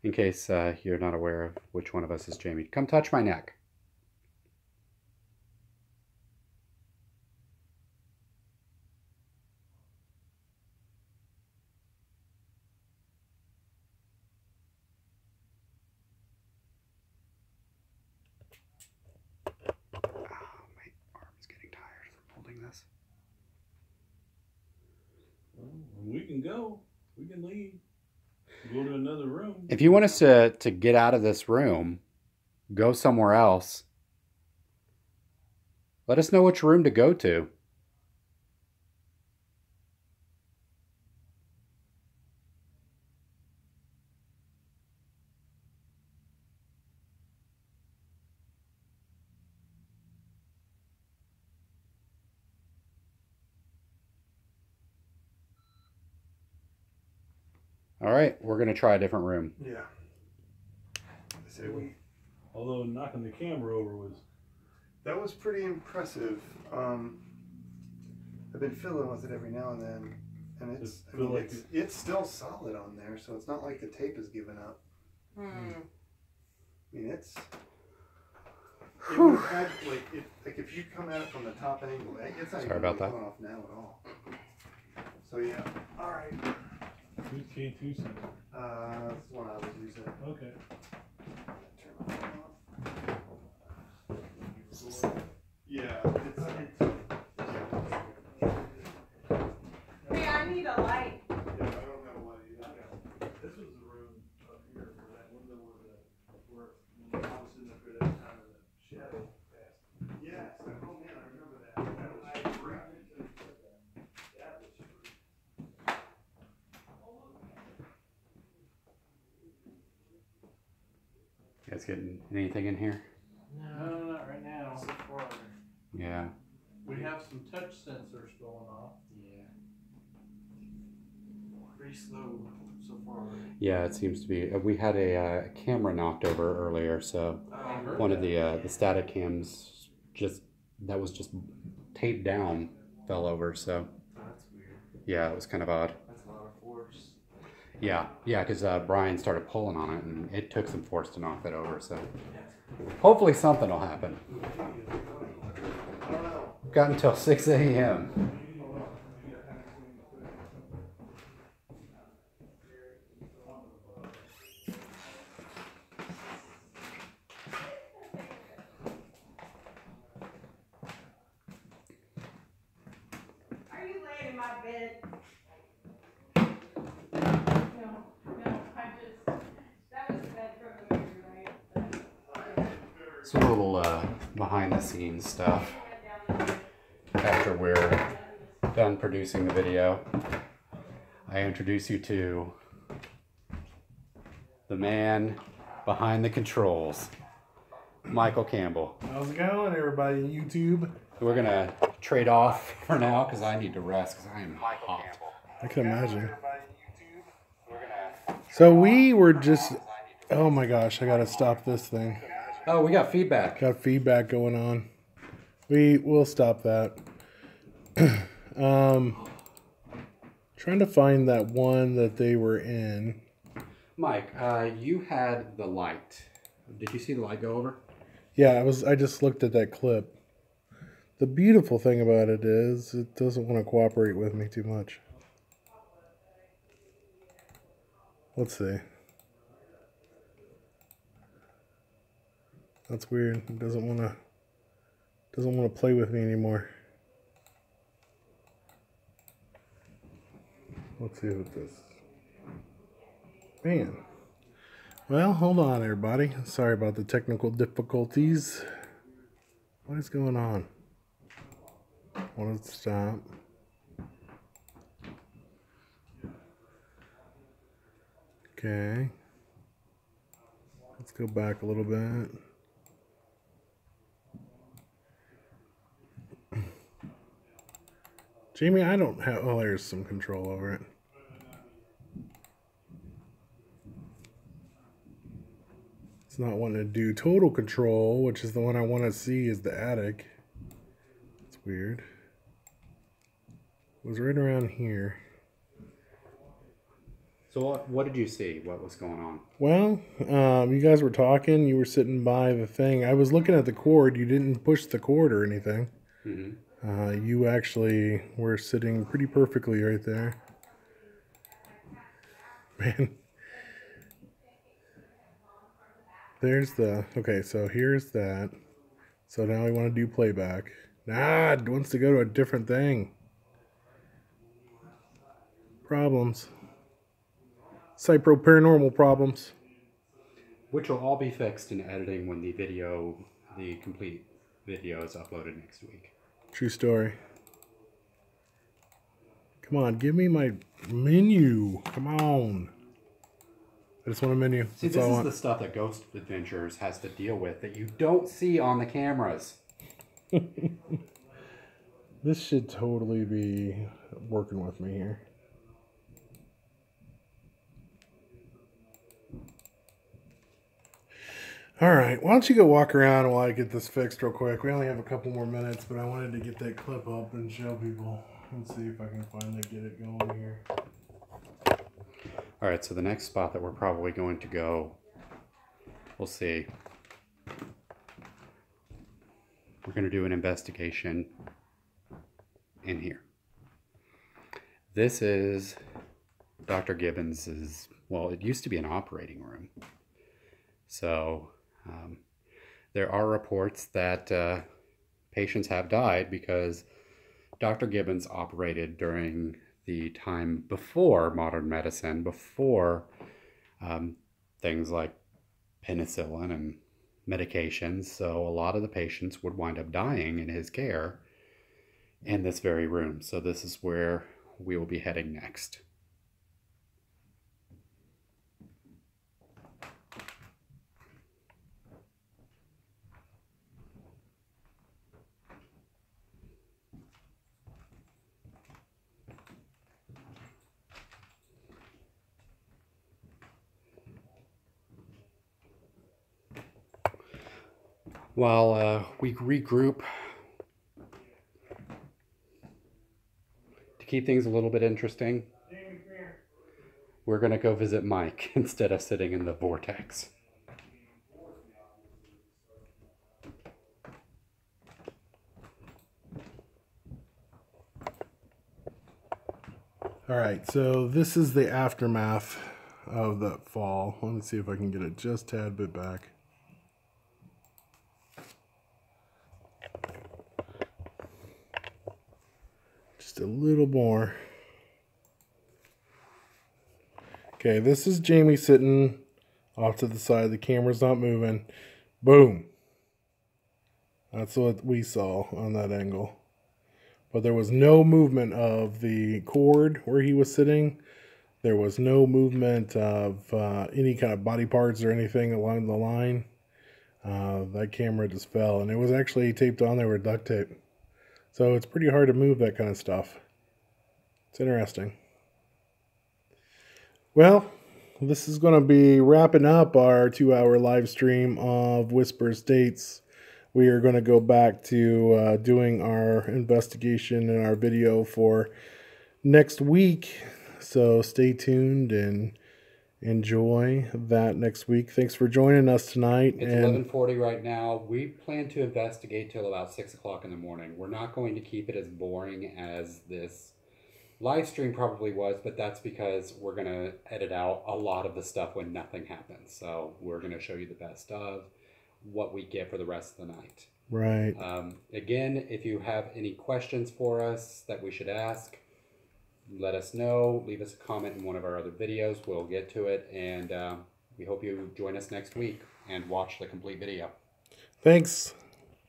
in case you're not aware of which one of us is Jamie. Come touch my neck. Oh, my arm is getting tired from holding this. Well, we can go. We can leave. Go to another room. If you want us to get out of this room, go somewhere else, let us know which room to go to. All right, we're going to try a different room. Yeah. I say we. Although knocking the camera over was. That was pretty impressive. I've been fiddling with it every now and then, and Does it feel like it's still solid on there, so it's not like the tape has given up. Hmm. I mean, it would have had, like if you come at it from the top angle, it's not Sorry even about that. coming off now at all. So yeah, all right. Who's K2 center? That's the one I was using. Okay. Turn my phone off. Yeah, it's Hey, I need a light. yeah, I don't have a light either. This was the room up here where that window where when I was sitting up here that time of the shadow passed. Yes, oh man, I remember that. That was great. You guys getting anything in here? No, not right now. So far. Yeah. We have some touch sensors going off. Yeah. Pretty slow so far. Yeah, it seems to be. We had a camera knocked over earlier, so one of the static cams that was just taped down fell over. So Oh, that's weird. yeah, it was kind of odd. That's a lot of force. Yeah, because Brian started pulling on it, and it took some force to knock that over. So hopefully something will happen. I don't know. Got until 6 a.m. It's a little behind the scenes stuff. After we're done producing the video, I introduce you to the man behind the controls, Michael Campbell. How's it going, everybody in YouTube? We're gonna trade off for now because I need to rest because I am hot. I can imagine. So we were just, oh my gosh, I gotta stop this thing. Oh, we got feedback. Got feedback going on. We'll stop that. Trying to find that one that they were in. Mike, you had the light. Did you see the light go over? Yeah, I just looked at that clip. The beautiful thing about it is it doesn't want to cooperate with me too much. Let's see. That's weird. It doesn't want to play with me anymore. Let's see what this. Man. Well, hold on, everybody. Sorry about the technical difficulties. What is going on? Want it to stop. Okay. Let's go back a little bit. Jamie, I don't have... Oh, there's some control over it. It's not wanting to do total control, which is the one I want to see is the attic. It's weird. It was right around here. So what did you see? What was going on? Well, you guys were talking. You were sitting by the thing. I was looking at the cord. You didn't push the cord or anything. Mm-hmm. You actually were sitting pretty perfectly right there. Man. There's the... Okay, so here's that. So now we want to do playback. Nah, it wants to go to a different thing. Problems. Scipro paranormal problems. Which will all be fixed in editing when the complete video is uploaded next week. True story. Come on, give me my menu. Come on. I just want a menu. See, That's this all I is want. the stuff that Ghost Adventures has to deal with that you don't see on the cameras. This should totally be working with me here. All right, why don't you go walk around while I get this fixed real quick. We only have a couple more minutes, but I wanted to get that clip up and show people. Let's see if I can finally get it going here. All right, so the next spot that we're probably going to go, we'll see. We're going to do an investigation in here. This is Dr. Gibbons's, well, it used to be an operating room. So there are reports that patients have died because Dr. Gibbons operated during the time before modern medicine, before things like penicillin and medications. So a lot of the patients would wind up dying in his care in this very room. So this is where we will be heading next. While we regroup to keep things a little bit interesting, we're going to go visit Mike instead of sitting in the vortex. All right, so this is the aftermath of that fall. Let me see if I can get it just a tad bit back. Just a little more. Okay, this is Jamie sitting off to the side. The camera's not moving. Boom. That's what we saw on that angle. But there was no movement of the cord where he was sitting. There was no movement of any kind of body parts or anything along the line. That camera just fell, and it was actually taped on there with duct tape. So it's pretty hard to move that kind of stuff. It's interesting. Well, this is going to be wrapping up our 2-hour live stream of Whisper Estates. We are going to go back to doing our investigation and our video for next week. So stay tuned and enjoy that next week. Thanks for joining us tonight. It's 11:40 right now. We plan to investigate till about 6 o'clock in the morning. We're not going to keep it as boring as this live stream probably was, but that's because we're going to edit out a lot of the stuff when nothing happens. So we're going to show you the best of what we get for the rest of the night. Right. Again, if you have any questions for us that we should ask, let us know. Leave us a comment in one of our other videos. We'll get to it. And we hope you join us next week and watch the complete video. Thanks.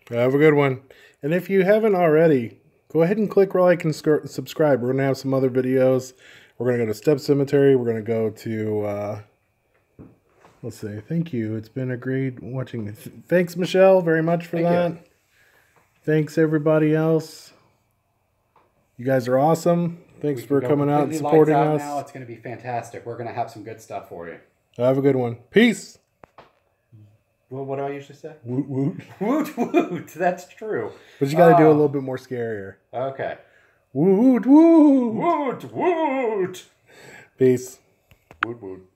Have a good one. And if you haven't already, go ahead and click like and subscribe. We're going to have some other videos. We're going to go to Step Cemetery. We're going to go to, let's see. Thank you. It's been a great watching. Thanks, Michelle, very much for that. Thanks, everybody else. You guys are awesome. Thanks for coming out and supporting us. Now it's going to be fantastic. We're going to have some good stuff for you. Have a good one. Peace. Well, what do I usually say? Woot woot. Woot woot. That's true. But you got to do a little bit more scarier. Okay. Woot woot. Woot woot. Peace. Woot woot.